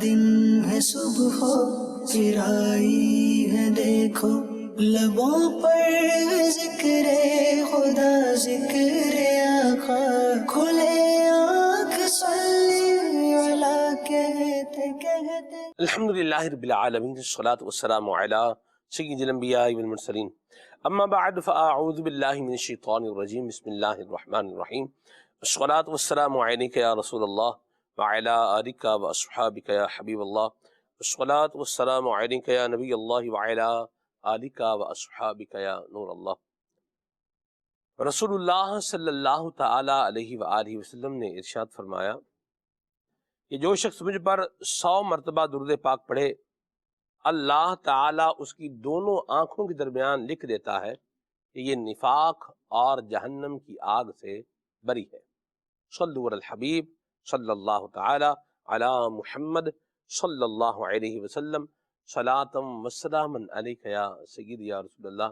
دن ہے صبح پھر آئی ہے دیکھو، لبوں پر ذکر خدا ذکر آقا، کھلے آنکھ صلی اللہ کہتے کہتے۔ الحمدللہ رب العالمین، الصلاۃ والسلام علی سید الانبیاء والمرسلین، اما بعد فاعوذ باللہ من الشیطان الرجیم، بسم اللہ الرحمن الرحیم، الصلاۃ والسلام علیک یا رسول اللہ وعلی آلک واصحابک یا حبیب اللہ، الصلاۃ والسلام علیک یا نبی اللہ وعلی آلک واصحابک یا نور اللہ۔ رسول اللہ صلی اللہ تعالی علیہ وآلہ وسلم نے ارشاد فرمایا کہ جو شخص مجھ پر 100 مرتبہ درود پاک پڑھے، اللہ تعالیٰ اس کی دونوں آنکھوں کے درمیان لکھ دیتا ہے کہ یہ نفاق اور جہنم کی آگ سے بری ہے۔ صلو علی الحبیب صلی اللہ تعالی علی محمد صلی اللہ علیہ وسلم، صلاۃ وسلاما علیک یا سیدی یا رسول اللہ۔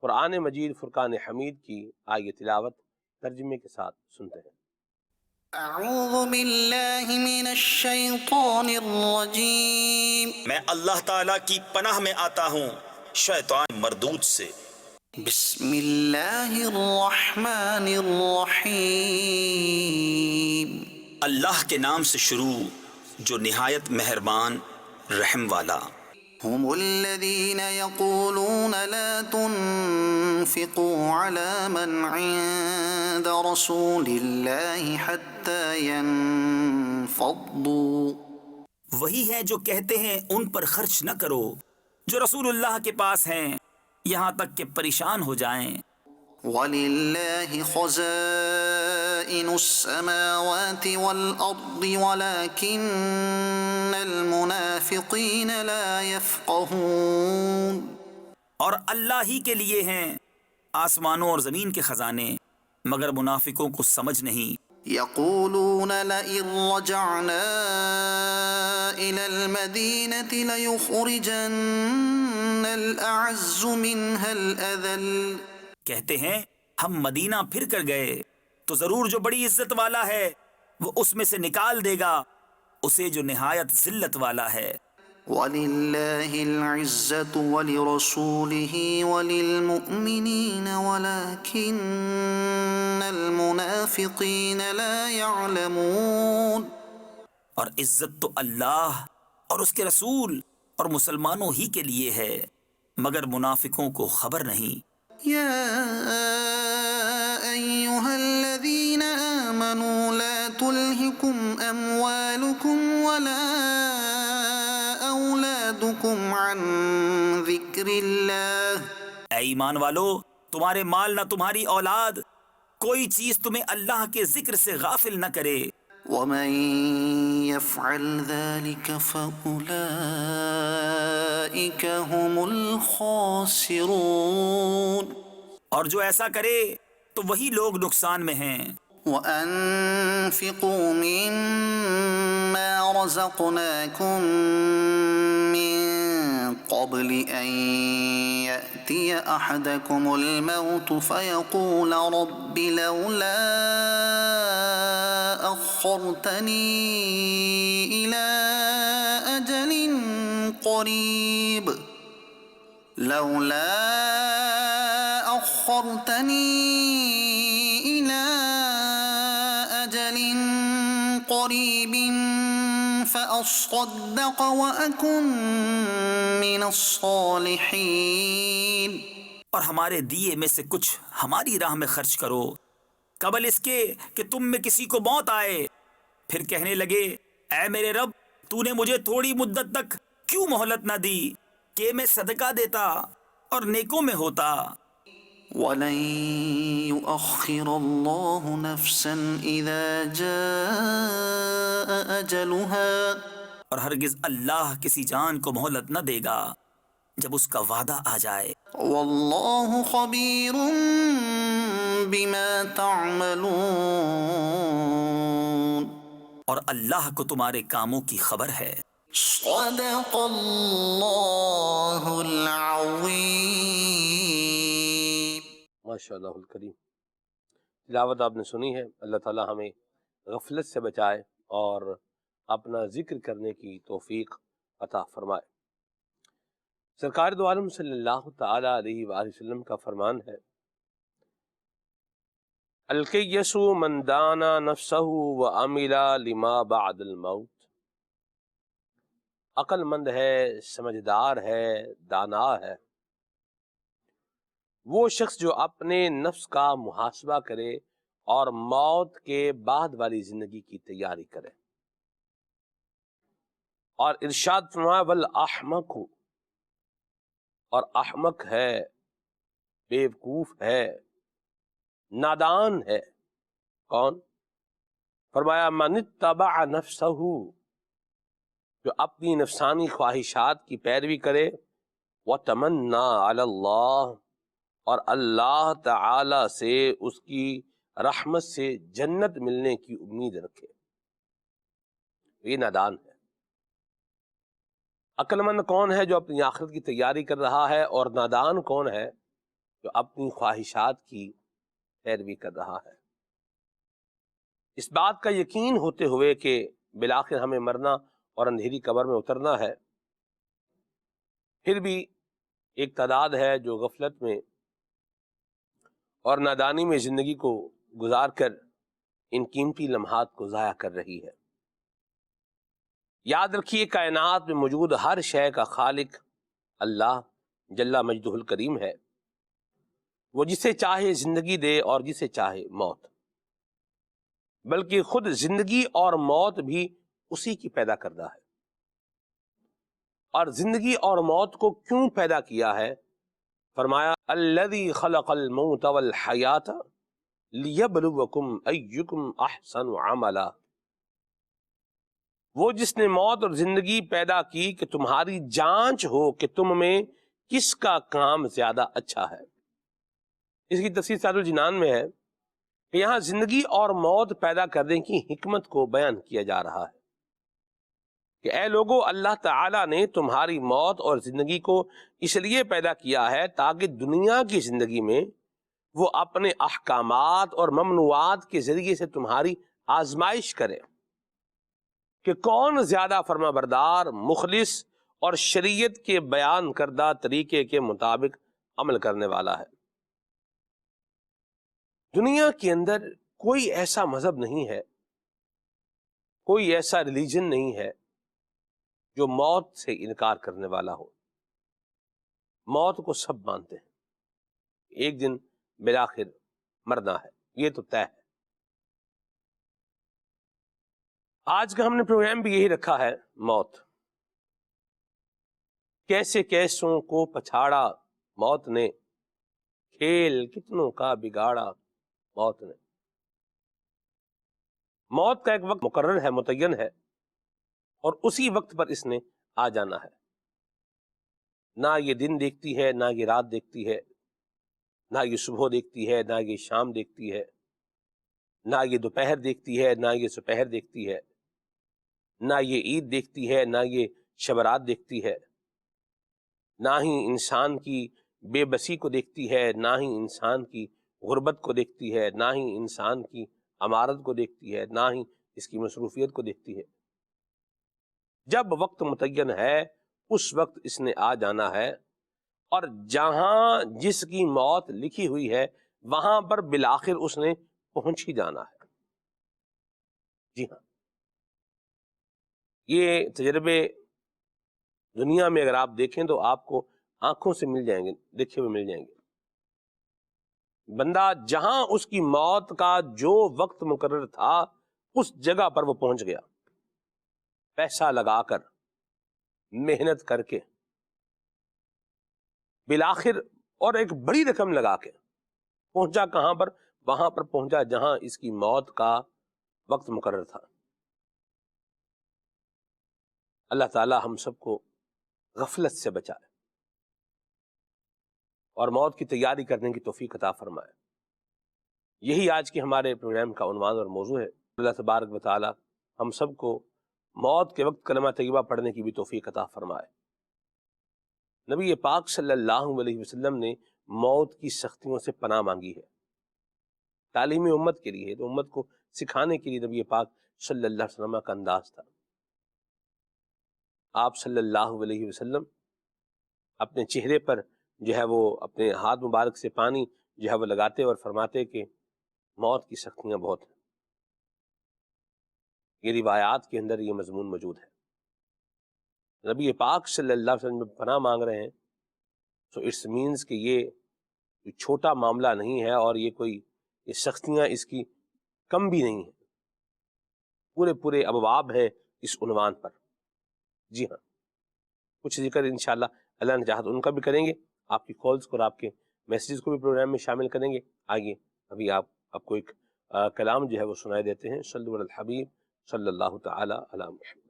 قرآن مجید فرقان حمید کی آیہ تلاوت ترجمے کے ساتھ سنتے ہیں۔ اعوذ باللہ من الشیطان الرجیم، میں اللہ تعالیٰ کی پناہ میں آتا ہوں شیطان مردود سے۔ بسم اللہ الرحمن الرحیم، اللہ کے نام سے شروع جو نہایت مہربان رحم والا۔ هم الذین یقولون لا تنفقوا على من عند رسول اللہ حتی ينفضوا، وہی ہیں جو کہتے ہیں ان پر خرچ نہ کرو جو رسول اللہ کے پاس ہیں، یہاں تک کہ پریشان ہو جائیں۔ وَلِلَّهِ خَزَائِنُ السَّمَاوَاتِ وَالْأَرْضِ وَلَكِنَّ الْمُنَافِقِينَ لَا يَفْقَهُونَ، اور اللہ ہی کے لیے ہیں آسمانوں اور زمین کے خزانے، مگر منافقوں کو سمجھ نہیں۔ يَقُولُونَ لَئِن رَّجَعْنَا إِلَى الْمَدِينَةِ لَيُخْرِجَنَّ الْأَعَزُّ مِنْهَا الْأَذَلَّ، کہتے ہیں ہم مدینہ پھر کر گئے تو ضرور جو بڑی عزت والا ہے وہ اس میں سے نکال دے گا اسے جو نہایت ذلت والا ہے۔ وَلِلَّهِ الْعِزَّةُ وَلِرَسُولِهِ وَلِلْمُؤْمِنِينَ وَلَكِنَّ الْمُنَافِقِينَ لَا يَعْلَمُونَ، اور عزت تو اللہ اور اس کے رسول اور مسلمانوں ہی کے لیے ہے، مگر منافقوں کو خبر نہیں۔ يا أيها الذين آمنوا لا تلهكم أموالكم ولا أولادكم عن ذكر الله، اے ایمان والو، تمہارے مال نہ تمہاری اولاد کوئی چیز تمہیں اللہ کے ذکر سے غافل نہ کرے۔ ومن يفعل ذلك فأولئك هم الخاسرون، اور جو ایسا کرے تو وہی لوگ نقصان میں ہیں۔ وَأَنفِقُوا مِمَّا رَزَقْنَاكُم مِّن قَبْلِ أَن يَأْتِيَ أَحَدَكُمُ الْمَوْتُ فَيَقُولَ رَبِّ لَوْلَا أَخَّرْتَنِي إِلَىٰ أَجَلٍ قَرِيبٍ فَأَصَّدَّقَ وَأَكُن مِّنَ الصَّالِحِينَ، اور ہمارے دیے میں سے کچھ ہماری راہ میں خرچ کرو قبل اس کے کہ تم میں کسی کو موت آئے، پھر کہنے لگے اے میرے رب، تو نے مجھے تھوڑی مدت تک کیوں مہلت نہ دی کہ میں صدقہ دیتا اور نیکوں میں ہوتا۔ وَلَن يُؤَخِّرَ اللَّهُ نَفْسًا إِذَا جَاءَ أَجَلُهَا، اور ہرگز اللہ کسی جان کو مہلت نہ دے گا جب اس کا وعدہ آ جائے۔ وَاللَّهُ خَبِيرٌ بِمَا تَعْمَلُونَ، اور اللہ کو تمہارے کاموں کی خبر ہے۔ صدق اللہ العظیم۔ ماشاء اللہ الکریم، تلاوت آپ نے سنی ہے۔ اللہ تعالی ہمیں غفلت سے بچائے اور اپنا ذکر کرنے کی توفیق عطا فرمائے۔ سرکار دو عالم صلی اللہ تعالی علیہ وآلہ وسلم کا فرمان ہے، الکیس من دانا نفسہ وعمل لما بعد الموت۔ عقل مند ہے، سمجھدار ہے، دانا ہے وہ شخص جو اپنے نفس کا محاسبہ کرے اور موت کے بعد والی زندگی کی تیاری کرے۔ اور ارشاد فرمایا والاحمق، اور احمق ہے، بیوقوف ہے، نادان ہے کون؟ فرمایا من اتبع نفسہ، جو اپنی نفسانی خواہشات کی پیروی کرے، وتمنا علی اللہ، اور اللہ تعالی سے اس کی رحمت سے جنت ملنے کی امید رکھے، یہ نادان ہے۔ عقل مند کون ہے؟ جو اپنی آخرت کی تیاری کر رہا ہے، اور نادان کون ہے؟ جو اپنی خواہشات کی پیروی کر رہا ہے۔ اس بات کا یقین ہوتے ہوئے کہ بالآخر ہمیں مرنا اور اندھیری قبر میں اترنا ہے، پھر بھی ایک تعداد ہے جو غفلت میں اور نادانی میں زندگی کو گزار کر ان قیمتی لمحات کو ضائع کر رہی ہے۔ یاد رکھیے کائنات میں موجود ہر شے کا خالق اللہ جل مجدہ الکریم ہے، وہ جسے چاہے زندگی دے اور جسے چاہے موت، بلکہ خود زندگی اور موت بھی اسی کی پیدا کردہ ہے۔ اور زندگی اور موت کو کیوں پیدا کیا ہے؟ فرمایا الذی خلق الموت والحیات لیبلوکم ایکم احسن عملا، وہ جس نے موت اور زندگی پیدا کی کہ تمہاری جانچ ہو کہ تم میں کس کا کام زیادہ اچھا ہے۔ اس کی تفسیر سعد الجنان میں ہے کہ یہاں زندگی اور موت پیدا کرنے کی حکمت کو بیان کیا جا رہا ہے کہ اے لوگو، اللہ تعالیٰ نے تمہاری موت اور زندگی کو اس لیے پیدا کیا ہے تاکہ دنیا کی زندگی میں وہ اپنے احکامات اور ممنوعات کے ذریعے سے تمہاری آزمائش کرے کہ کون زیادہ فرما بردار، مخلص اور شریعت کے بیان کردہ طریقے کے مطابق عمل کرنے والا ہے۔ دنیا کے اندر کوئی ایسا مذہب نہیں ہے، کوئی ایسا ریلیجن نہیں ہے جو موت سے انکار کرنے والا ہو۔ موت کو سب مانتے ہیں، ایک دن بالآخر مرنا ہے، یہ تو طے ہے۔ آج کا ہم نے پروگرام بھی یہی رکھا ہے، موت۔ کیسے کیسوں کو پچھاڑا موت نے، کھیل کتنوں کا بگاڑا موت نے۔ موت کا ایک وقت مقرر ہے، متعین ہے، اور اسی وقت پر اس نے آ جانا ہے۔ نہ یہ دن دیکھتی ہے، نہ یہ رات دیکھتی ہے، نہ یہ صبح دیکھتی ہے، نہ یہ شام دیکھتی ہے، نہ یہ دوپہر دیکھتی ہے، نہ یہ سپہر دیکھتی ہے، نہ یہ عید دیکھتی ہے، نہ یہ شبرات دیکھتی ہے، نہ ہی انسان کی بے بسی کو دیکھتی ہے، نہ ہی انسان کی غربت کو دیکھتی ہے، نہ ہی انسان کی امارت کو دیکھتی ہے، نہ ہی اس کی مصروفیت کو دیکھتی ہے۔ جب وقت متعین ہے اس وقت اس نے آ جانا ہے، اور جہاں جس کی موت لکھی ہوئی ہے وہاں پر بالآخر اس نے پہنچ ہی جانا ہے۔ جی ہاں، یہ تجربے دنیا میں اگر آپ دیکھیں تو آپ کو آنکھوں سے مل جائیں گے، دیکھے ہوئے مل جائیں گے۔ بندہ جہاں اس کی موت کا جو وقت مقرر تھا اس جگہ پر وہ پہنچ گیا، پیسہ لگا کر، محنت کر کے، بالآخر اور ایک بڑی رقم لگا کے پہنچا کہاں پر؟ وہاں پر پہنچا جہاں اس کی موت کا وقت مقرر تھا۔ اللہ تعالی ہم سب کو غفلت سے بچائے اور موت کی تیاری کرنے کی توفیق عطا فرمائے۔ یہی آج کے ہمارے پروگرام کا عنوان اور موضوع ہے۔ اللہ تبارک و تعالی ہم سب کو موت کے وقت کلمہ طیبہ پڑھنے کی بھی توفیق عطا فرمائے۔ نبی پاک صلی اللہ علیہ وسلم نے موت کی سختیوں سے پناہ مانگی ہے، تعلیم امت کے لیے، تو امت کو سکھانے کے لیے نبی پاک صلی اللہ علیہ وسلم کا انداز تھا۔ آپ صلی اللہ علیہ وسلم اپنے چہرے پر جو ہے وہ اپنے ہاتھ مبارک سے پانی جو ہے وہ لگاتے اور فرماتے کہ موت کی سختیاں بہت ہیں۔ یہ روایات کے اندر یہ مضمون موجود ہے۔ نبی پاک صلی اللہ علیہ وسلم جب پناہ مانگ رہے ہیں تو اٹس مینز کہ یہ چھوٹا معاملہ نہیں ہے، اور یہ سختیاں اس کی کم بھی نہیں ہیں، پورے ابواب ہیں اس عنوان پر۔ جی ہاں، کچھ ذکر انشاءاللہ اللہ نے چاہا تو ان کا بھی کریں گے، آپ کی کالز کو اور آپ کے میسیجز کو بھی پروگرام میں شامل کریں گے۔ آئیے ابھی آپ کو ایک کلام جو ہے وہ سنائے دیتے ہیں۔ صلو علی الحبیب صلی اللہ تعالی علی محمد۔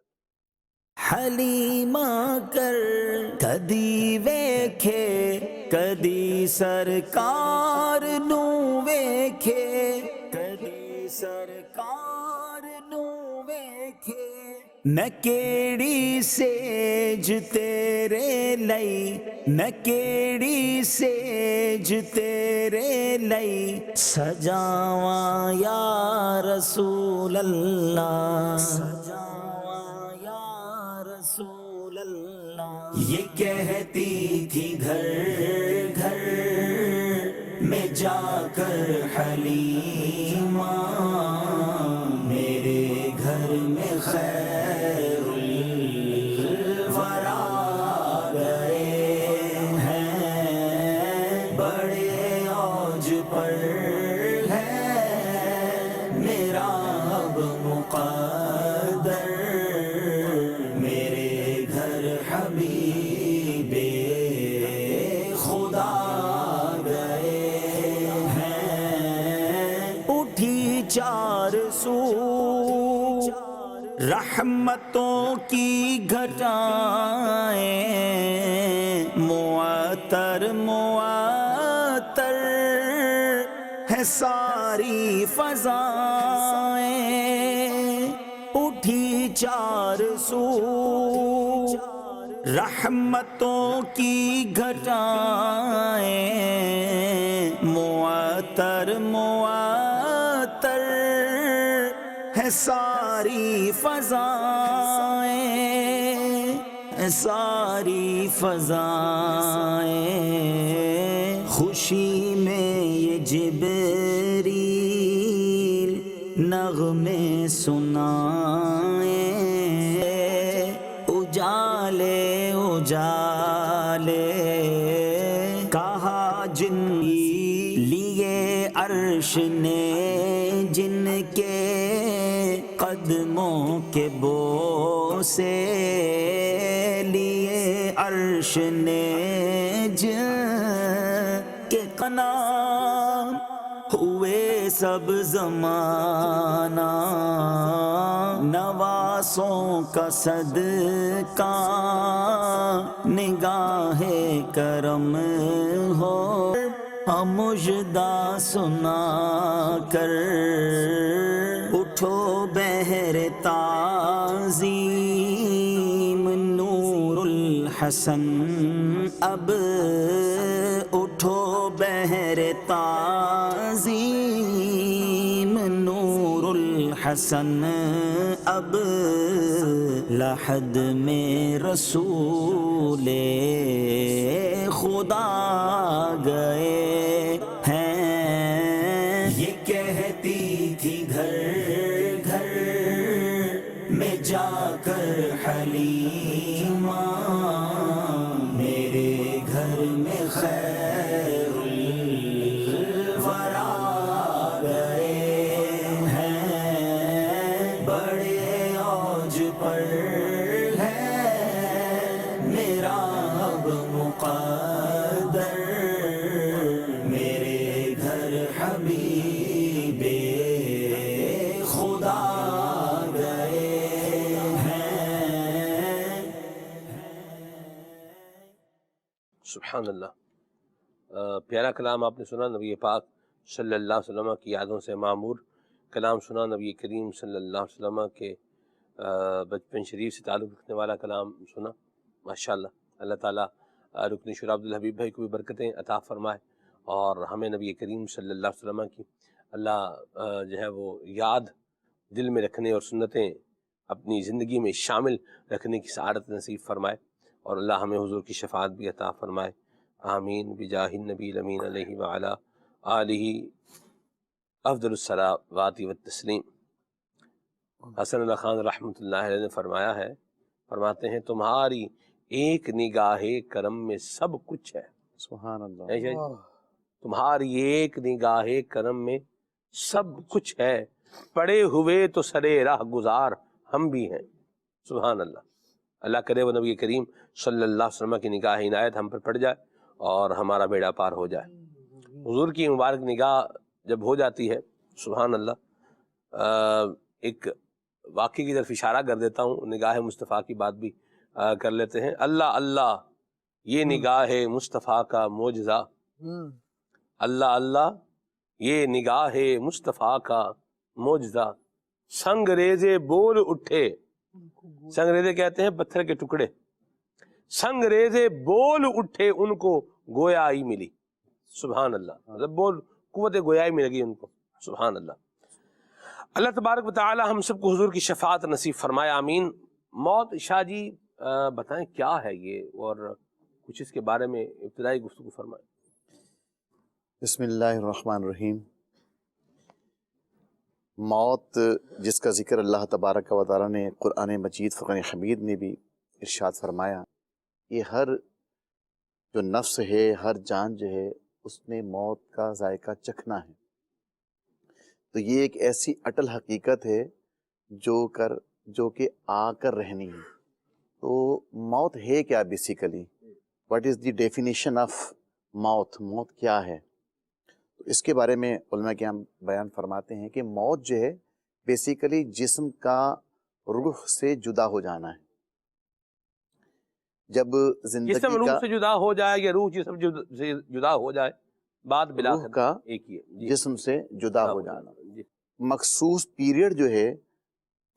حلیمہ کر کدی ویکھے کدی سرکار نو ویکھے کدی سرکار نو ویکھے میں کیڑی سیج تیرے لئی میں کیڑی سیج تیرے لئی سجاواں یا رسول اللہ سجاواں یا رسول اللہ۔ یہ کہتی تھی گھر گھر میں جا کر حلیمہ میرے گھر میں خیر الورا گئے ہیں، بڑے اوج پر ہے میرا اب مقدر، میرے گھر حبیب خدا گئے ہیں۔ اٹھی چار سو رحمتوں کی گھٹائیں، معطر معطر ہے ساری فضائیں، اٹھی چار سو رحمتوں کی گھٹائیں، معطر معطر ہے ساری فضائیں، ساری فضائیں، خوشی میں یہ جبریل نغمے سنائیں، اجالے اجالے کہا جن لیے عرش نے، جن کے قدموں کے بوسے لیے عرش نے، جن کے قنام ہوئے سب زمانہ، نواسوں کا صدقہ نگاہ کرم ہو، مژدہ سنا کر اٹھو بہر تعظیم نور الحسن، اب اٹھو بہر تعظیم نور الحسن، اب لحد میں رسول خدا گئے ہیں۔ یہ کہتی تھی گھر گھر میں جا کر حلیمہ میرے گھر میں خیر الورا گئے ہیں، بڑے اوج پر ہے میرا اب مقدر، میرے گھر حبیب خدا گئے ہیں۔ سبحان اللہ، پیارا کلام آپ نے سنا، نبی پاک صلی اللہ علیہ وسلم کی یادوں سے معمور کلام سنا، نبی کریم صلی اللہ علیہ وسلم کے بچپن شریف سے تعلق رکھنے والا کلام سنا۔ ماشاءاللہ، اللہ تعالیٰ رکن شورا عبدالحبیب بھائی کو بھی برکتیں عطا فرمائے، اور ہمیں نبی کریم صلی اللہ علیہ وسلم کی اللہ جو ہے وہ یاد دل میں رکھنے اور سنتیں اپنی زندگی میں شامل رکھنے کی سعادت نصیب فرمائے، اور اللہ ہمیں حضور کی شفاعت بھی عطا فرمائے، آمین بجاہ النبی الامین علیہ وعلی آلہ افضل الصلاوات والتسلیم۔ حسن اللہ خان رحمۃ اللہ علیہ نے فرماتے ہیں تمہاری ایک نگاہ کرم میں سب کچھ ہے۔ سبحان اللہ۔ ہے جی؟ تمہاری ایک نگاہ کرم میں سب کچھ ہے، پڑے ہوئے تو سرے راہ گزار ہم بھی ہیں۔ سبحان اللہ۔ اللہ کرے وہ نبی کریم صلی اللہ علیہ وسلم کی نگاہ عنایت ہم پر پڑ جائے اور ہمارا بیڑا پار ہو جائے۔ حضور کی مبارک نگاہ جب ہو جاتی ہے، سبحان اللہ، ایک واقعے کی طرف اشارہ کر دیتا ہوں، نگاہ مصطفیٰ کی بات بھی کر لیتے ہیں۔ اللہ اللہ یہ نگاہ مصطفیٰ کا معجزہ، اللہ اللہ یہ نگاہ مصطفیٰ کا معجزہ، سنگریزے بول اٹھے، سنگریزے کہتے ہیں پتھر کے ٹکڑے، سنگریزے بول اٹھے ان کو گویائی ملی۔ سبحان اللہ، مطلب بول قوت گویائی مل گئی ان کو۔ سبحان اللہ۔ اللہ تبارک و تعالی ہم سب کو حضور کی شفاعت نصیب فرمائے، آمین۔ موت، شاہ جی بتائیں کیا ہے یہ، اور کچھ اس کے بارے میں ابتدائی گفتگو فرمائیں۔ بسم اللہ الرحمن الرحیم۔ موت جس کا ذکر اللہ تبارک و تعالیٰ نے قرآن مجید فرقان حمید میں بھی ارشاد فرمایا، یہ ہر جو نفس ہے، ہر جان جو ہے، اس نے موت کا ذائقہ چکھنا ہے۔ تو یہ ایک ایسی اٹل حقیقت ہے جو کہ آ کر رہنی ہے۔ تو موت ہے کیا basically? What is the definition of موت؟ موت کیا ہے؟ تو اس کے بارے میں علماء کرام بیان فرماتے ہیں کہ موت جو ہے بیسیکلی جسم کا روح سے جدا ہو جانا ہے۔ جب زندگی جسم روح کا سے جدا ہو جائے یا روح جسم سے جدا ہو جائے، بات بلا روح کا ایک ہی ہے۔ جسم سے جدا ہو جانا، جی۔ مخصوص پیریڈ جو ہے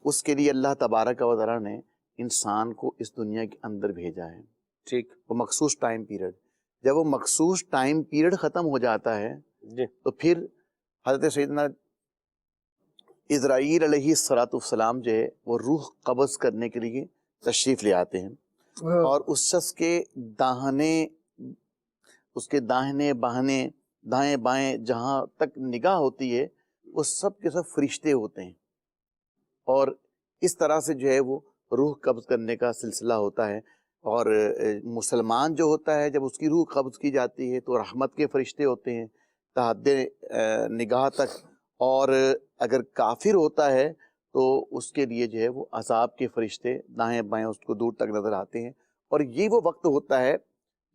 اس کے لیے اللہ تبارک و تعالیٰ نے انسان کو اس دنیا کے اندر بھیجا ہے۔ ٹھیک۔ وہ مخصوص ٹائم پیریڈ، جب وہ مخصوص ٹائم پیریڈ ختم ہو جاتا ہے جی۔ تو پھر حضرت سیدنا اسرائیل علیہ السلام جو ہے وہ روح قبض کرنے کے لیے تشریف لے آتے ہیں، اور اس شخص کے داہنے باہنے دائیں بائیں جہاں تک نگاہ ہوتی ہے وہ سب کے سب فرشتے ہوتے ہیں، اور اس طرح سے جو ہے وہ روح قبض کرنے کا سلسلہ ہوتا ہے۔ اور مسلمان جو ہوتا ہے جب اس کی روح قبض کی جاتی ہے تو رحمت کے فرشتے ہوتے ہیں تحد نگاہ تک، اور اگر کافر ہوتا ہے تو اس کے لیے جو ہے وہ عذاب کے فرشتے دائیں بائیں اس کو دور تک نظر آتے ہیں۔ اور یہ وہ وقت ہوتا ہے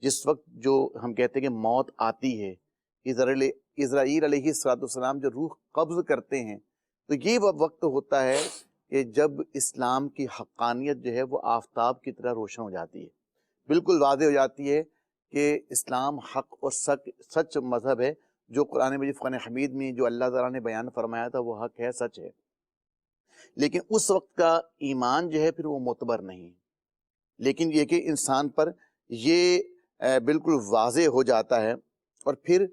جس وقت جو ہم کہتے ہیں کہ موت آتی ہے، اسرائیل علیہ السلام جو روح قبض کرتے ہیں، تو یہ وہ وقت ہوتا ہے کہ جب اسلام کی حقانیت جو ہے وہ آفتاب کی طرح روشن ہو جاتی ہے، بالکل واضح ہو جاتی ہے کہ اسلام حق اور سچ مذہب ہے، جو قرآن مجید فرقان حمید میں جو اللہ تعالیٰ نے بیان فرمایا تھا وہ حق ہے، سچ ہے۔ لیکن اس وقت کا ایمان جو ہے پھر وہ معتبر نہیں، لیکن یہ کہ انسان پر یہ بالکل واضح ہو جاتا ہے، اور پھر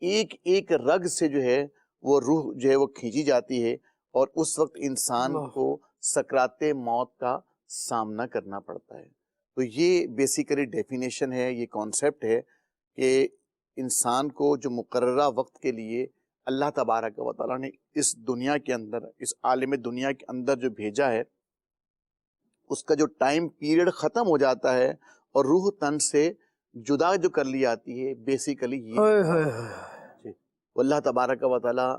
ایک ایک رگ سے جو ہے وہ روح جو ہے وہ کھینچی جاتی ہے، اور اس وقت انسان کو سکرات موت کا سامنا کرنا پڑتا ہے۔ تو یہ بیسیکلی ڈیفینیشن ہے، یہ کانسیپٹ ہے کہ انسان کو جو مقررہ وقت کے لیے اللہ تبارک و تعالیٰ نے اس دنیا کے اندر، اس عالم دنیا کے اندر جو بھیجا ہے، اس کا جو ٹائم پیریڈ ختم ہو جاتا ہے اور روح تن سے جدا جو کر لی جاتی ہے، بیسیکلی یہ اللہ تبارک و تعالیٰ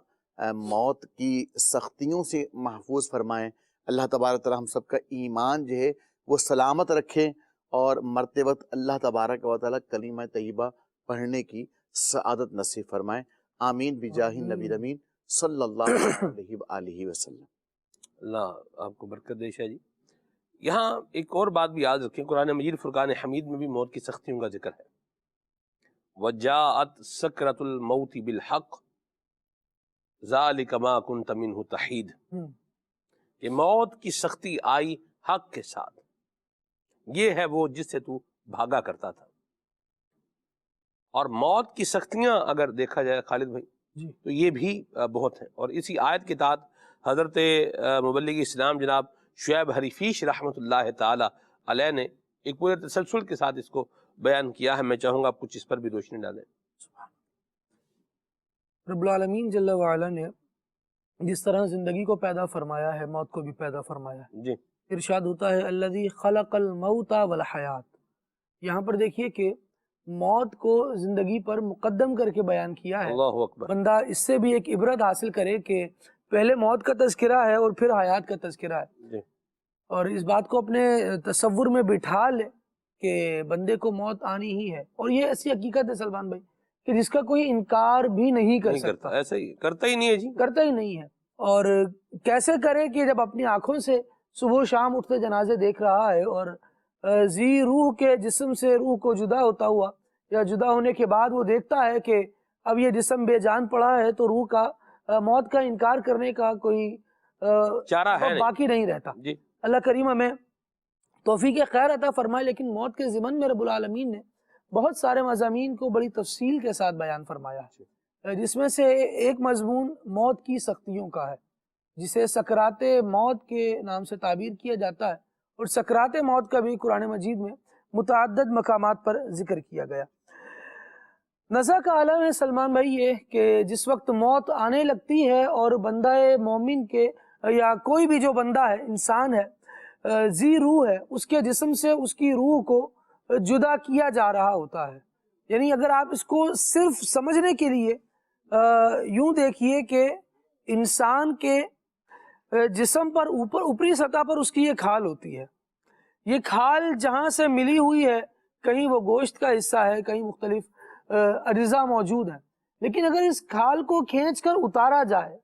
موت کی سختیوں سے محفوظ فرمائیں۔ اللہ تبارک تعالیٰ ہم سب کا ایمان جو ہے وہ سلامت رکھے، اور مرتے وقت اللہ تبارک و تعالیٰ کلمہ طیبہ پڑھنے کی سعادت نصیب فرمائیں، آمین بجاہ نبی امین صلی اللہ علیہ وآلہ وسلم۔ اللہ آپ کو برکت دے شاہ جی۔ یہاں ایک اور بات بھی یاد رکھیں، قرآن مجید فرقان حمید میں بھی موت کی سختیوں کا ذکر ہے۔ وَجَاءَتْ سَكْرَةُ الْمَوْتِ بِالْحَقِّ ذَلِكَ مَا كُنْتَ مِنْهُ تَحِيدُ، کہ موت کی سختی آئی حق کے ساتھ، یہ ہے وہ جس سے تو بھاگا کرتا تھا۔ اور موت کی سختیاں اگر دیکھا جائے خالد بھائی تو یہ بھی بہت ہیں، اور اسی آیت کے تحت حضرت مبلغ اسلام جناب شعیب حریفیش رحمۃ اللہ تعالی علیہ نے ایک پورے تسلسل کے ساتھ اس کو بیان کیا ہے. میں چاہوں گا آپ کچھ اس پر بھی روشنی ڈالیں. رب العالمین جل وعلا نے جس طرح زندگی کو پیدا فرمایا ہے موت کو بھی پیدا فرمایا ہے. جی ارشاد ہوتا ہے الذی خلق الموت والحیات. یہاں پر دیکھیے کہ موت کو زندگی پر مقدم کر کے بیان کیا ہے. اللہ اکبر. بندہ اس سے بھی ایک عبرت حاصل کرے کہ پہلے موت کا تذکرہ ہے اور پھر حیات کا تذکرہ ہے. جی اور اس بات کو اپنے تصور میں بٹھا لے کہ بندے کو موت آنی ہی ہے. اور یہ ایسی حقیقت ہے سلمان بھائی کہ جس کا کوئی انکار بھی نہیں کر سکتا. ایسا ہی کرتا ہی نہیں ہے جی. کرتا ہی نہیں ہے. اور کیسے کرے کہ جب اپنی آنکھوں سے صبح و شام اٹھتے جنازے دیکھ رہا ہے اور ذی روح کے جسم سے روح کو جدا ہوتا ہوا یا جدا ہونے کے بعد وہ دیکھتا ہے کہ اب یہ جسم بے جان پڑا ہے تو روح کا موت کا انکار کرنے کا کوئی چارہ ہے باقی نہیں رہتا. جی اللہ کریم ہمیں توفیق خیر عطا فرمائے. لیکن موت کے ضمن میں رب العالمین نے بہت سارے مضامین کو بڑی تفصیل کے ساتھ بیان فرمایا ہے، جس میں سے ایک مضمون موت کی سختیوں کا ہے جسے سکرات موت کے نام سے تعبیر کیا جاتا ہے. اور سکرات موت کا بھی قرآن مجید میں متعدد مقامات پر ذکر کیا گیا. نزا کا عالم ہے سلمان بھائی یہ کہ جس وقت موت آنے لگتی ہے اور بندہ مومن کے یا کوئی بھی جو بندہ ہے انسان ہے ذی روح ہے اس کے جسم سے اس کی روح کو جدا کیا جا رہا ہوتا ہے. یعنی اگر آپ اس کو صرف سمجھنے کے لیے یوں دیکھیے کہ انسان کے جسم پر اوپری سطح پر اس کی یہ کھال ہوتی ہے. یہ کھال جہاں سے ملی ہوئی ہے کہیں وہ گوشت کا حصہ ہے کہیں مختلف اجزاء موجود ہیں. لیکن اگر اس کھال کو کھینچ کر اتارا جائے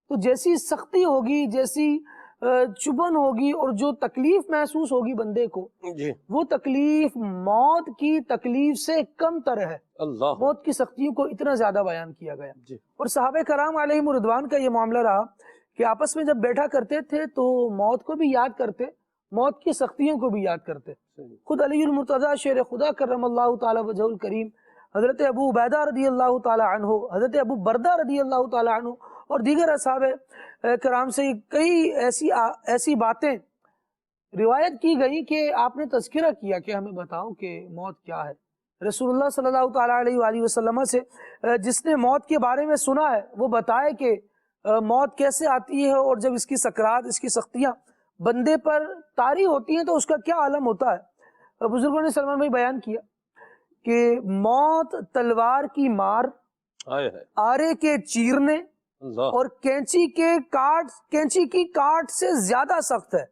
تو جیسی سختی ہوگی جیسی چبھن ہوگی اور جو تکلیف محسوس ہوگی بندے کو جی وہ تکلیف موت کی تکلیف سے کم تر ہے. اللہ. موت کی سختیوں کو اتنا زیادہ بیان کیا گیا. جی اور صحابہ کرام علیہم رضوان کا یہ معاملہ رہا کہ آپس میں جب بیٹھا کرتے تھے تو موت کو بھی یاد کرتے موت کی سختیوں کو بھی یاد کرتے. خود علی المرتضی شیر خدا کرم اللہ تعالی وجہ الکریم، حضرت ابو عبیدہ رضی اللہ تعالی عنہ، حضرت ابو بردہ رضی اللہ تعالی عنہ اور دیگر اصحاب کرام سے کئی ایسی باتیں روایت کی گئی کہ آپ نے تذکرہ کیا کہ ہمیں بتاؤ کہ موت کیا ہے. رسول اللہ صلی اللہ تعالی علیہ وآلہ وسلم سے جس نے موت کے بارے میں سنا ہے وہ بتائے کہ موت کیسے آتی ہے اور جب اس کی سکرات اس کی سختیاں بندے پر طاری ہوتی ہیں تو اس کا کیا عالم ہوتا ہے. بزرگوں نے سلمان بھائی بیان کیا کہ موت تلوار کی مار، آرے کے چیرنے اور کینچی کی کاٹ سے زیادہ سخت ہے.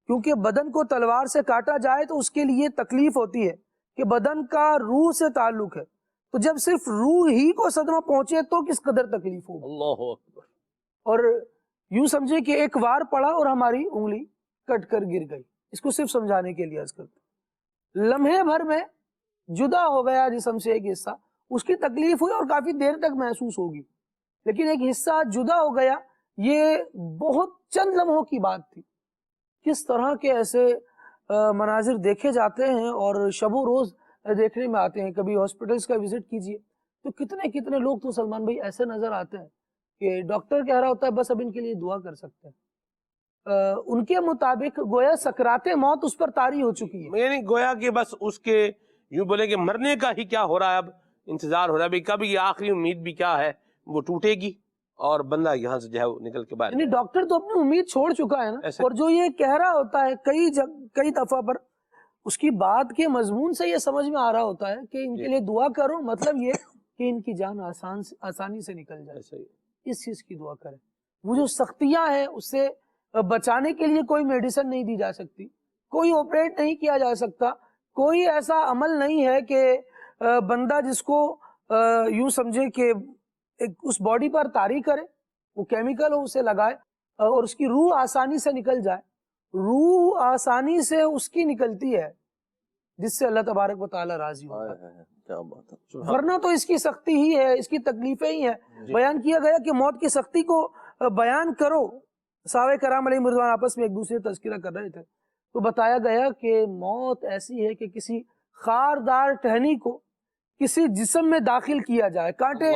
کیونکہ بدن کو تلوار سے کاٹا جائے تو اس کے لیے تکلیف ہوتی ہے کہ بدن کا روح سے تعلق ہے، تو جب صرف روح ہی کو صدمہ پہنچے تو کس قدر تکلیف ہوگی. اللہ اکبر. اور یوں سمجھے کہ ایک وار پڑا اور ہماری انگلی کٹ کر گر گئی. اس کو صرف سمجھانے کے لیے عرض کرتے لمحے بھر میں جدا ہو گیا جسم سے ایک حصہ، اس کی تکلیف ہوئی اور کافی دیر تک محسوس ہوگی. لیکن ایک حصہ جدا ہو گیا، یہ بہت چند لمحوں کی بات تھی. کس طرح کے ایسے مناظر دیکھے جاتے ہیں اور شب و روز دیکھنے میں آتے ہیں. کبھی ہاسپٹلس کا وزٹ کیجئے تو کتنے لوگ تو سلمان بھائی ایسے نظر آتے ہیں کہ ڈاکٹر کہہ رہا ہوتا ہے بس اب ان کے لیے دعا کر سکتے ہیں. ان کے مطابق گویا سکرات موت اس پر طاری ہو چکی ہے. یعنی گویا کہ بس اس کے یوں بولے کہ مرنے کا ہی کیا ہو رہا ہے، اب انتظار ہو رہا ہے بھئی کب یہ آخری امید بھی کیا ہے وہ ٹوٹے گی اور بندہ یہاں سے جو ہے وہ نکل کے باہر. یعنی ڈاکٹر تو اپنی امید چھوڑ چکا ہے نا. اور جو یہ کہہ رہا ہوتا ہے کئی دفعہ پر اس کی بات کے مضمون سے یہ سمجھ میں آ رہا ہوتا ہے کہ ان کے لیے دعا کرو، مطلب یہ کہ ان کی جان آسانی سے نکل جائے. اس چیز کی دعا کریں. وہ جو سختیاں ہیں اس سے بچانے کے لیے کوئی میڈیسن نہیں دی جا سکتی، کوئی آپریٹ نہیں کیا جا سکتا، کوئی ایسا عمل نہیں ہے کہ بندہ جس کو یوں سمجھے کہ اس باڈی پر طاری کرے، وہ کیمیکل ہو اسے لگائے اور اس کی روح آسانی سے نکل جائے. روح آسانی سے اس کی نکلتی ہے جس سے اللہ تبارک و تعالی راضی ہوتا ہے. کیا بات ہے. ورنہ تو اس کی سختی ہی ہے، اس کی تکلیفیں ہی ہیں. بیان کیا گیا کہ موت کی سختی کو بیان کرو. صحابہ کرام علیہ رضوان آپس میں ایک دوسرے تذکرہ کر رہے تھے تو بتایا گیا کہ موت ایسی ہے کہ کسی خاردار ٹہنی کو کسی جسم میں داخل کیا جائے، کانٹے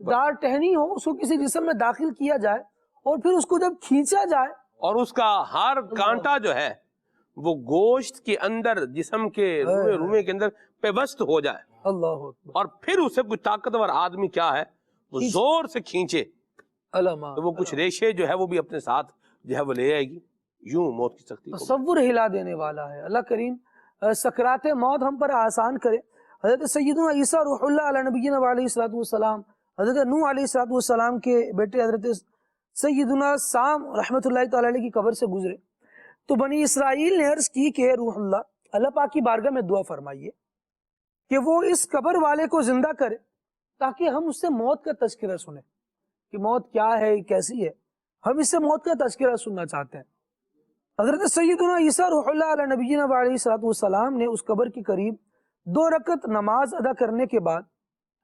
دار ٹہنی ہو اس کو کسی جسم میں داخل کیا جائے اور پھر اس کو جب کھینچا جائے اور اس کا ہر کانٹا جو ہے وہ گوشت کے اندر جسم کے روئے کے اندر پیوست ہو جائے، اللہ اکبر، اور پھر اسے کوئی طاقتور آدمی کیا ہے وہ زور سے کھینچے علامہ تو وہ کچھ ریشے جو ہے وہ بھی اپنے ساتھ جو ہے وہ لے آئے گی، یوں موت کی سختی کو۔ تصور ہلا دینے والا ہے۔ اللہ کریم سکرات موت ہم پر آسان کرے۔ حضرت سیدنا عیسیٰ روح اللہ علیہ نبینا علیہ الصلوۃ والسلام، حضرت نوح علیہ الصلوۃ والسلام کے بیٹے حضرت سیدنا سام رحمۃ اللہ تعالی علیہ کی قبر سے گزرے تو بنی اسرائیل نے عرض کی کہ روح اللہ پاک کی بارگاہ میں دعا فرمائیے کہ وہ اس قبر والے کو زندہ کرے تاکہ ہم اس سے موت کا تذکرہ سنیں کہ موت کیا ہے، کیسی ہے، ہم اس سے موت کا تذکرہ سننا چاہتے ہیں۔ حضرت سیدنا عیسیٰ روح اللہ علیہ نبینا علیہ الصلوۃ والسلام نے اس قبر کے قریب 2 رکعت نماز ادا کرنے کے بعد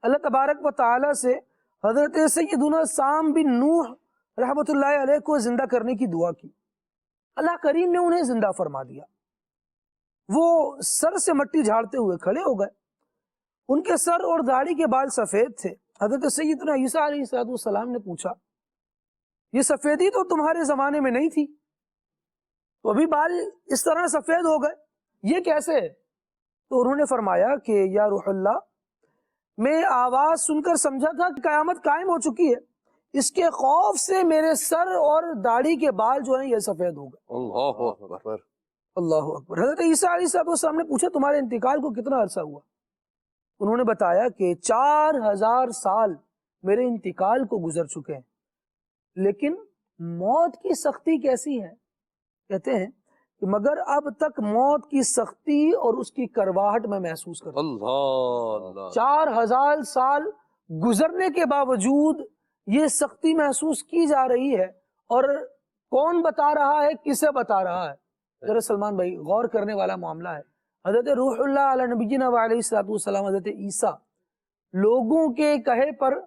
اللہ تبارک و تعالی سے حضرت سیدنا سام بن نوح رحمۃ اللہ علیہ کو زندہ کرنے کی دعا کی۔ اللہ کریم نے انہیں زندہ فرما دیا۔ وہ سر سے مٹی جھاڑتے ہوئے کھڑے ہو گئے، ان کے سر اور داڑھی کے بال سفید تھے۔ حضرت سیدنا عیسیٰ علیہ الصلوۃ والسلام نے پوچھا یہ سفیدی تو تمہارے زمانے میں نہیں تھی، تو ابھی بال اس طرح سفید ہو گئے، یہ کیسے؟ تو انہوں نے فرمایا کہ یا روح اللہ، میں آواز سن کر سمجھا تھا کہ قیامت قائم ہو چکی ہے، اس کے خوف سے میرے سر اور داڑھی کے بال جو ہیں یہ سفید ہو گئے۔ اللہ اکبر، اللہ اکبر۔ حضرت عیسیٰ علیہ السلام نے پوچھا تمہارے انتقال کو کتنا عرصہ ہوا؟ انہوں نے بتایا کہ 4000 سال میرے انتقال کو گزر چکے ہیں، لیکن موت کی سختی کیسی ہے؟ کہتے ہیں کہ مگر اب تک موت کی سختی اور اس کی کرواہٹ میں محسوس کرتا ہوں۔ اللہ 4000 سال گزرنے کے باوجود یہ سختی محسوس کی جا رہی ہے، اور کون بتا رہا ہے، کسے بتا رہا ہے؟ ذرا سلمان بھائی غور کرنے والا معاملہ ہے۔ حضرت روح اللہ علیہ نبینا علیہ الصلوۃ والسلام حضرت عیسیٰ لوگوں کے کہے پر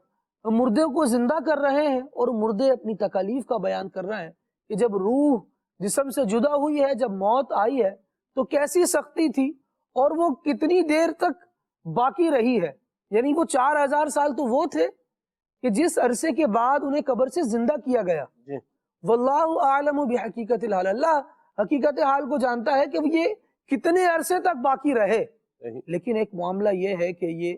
مردے کو زندہ کر رہے ہیں، اور مردے اپنی تکالیف کا بیان کر رہے ہیں کہ جب روح جسم سے جدا ہوئی ہے، جب موت آئی ہے تو کیسی سختی تھی اور وہ کتنی دیر تک باقی رہی ہے۔ یعنی وہ 4000 سال تو وہ تھے کہ جس عرصے کے بعد انہیں قبر سے زندہ کیا گیا۔ واللہ اعلم بحقیقت الحال، اللہ حقیقت حال کو جانتا ہے کہ یہ کتنے عرصے تک باقی رہے۔ لیکن ایک معاملہ یہ ہے کہ یہ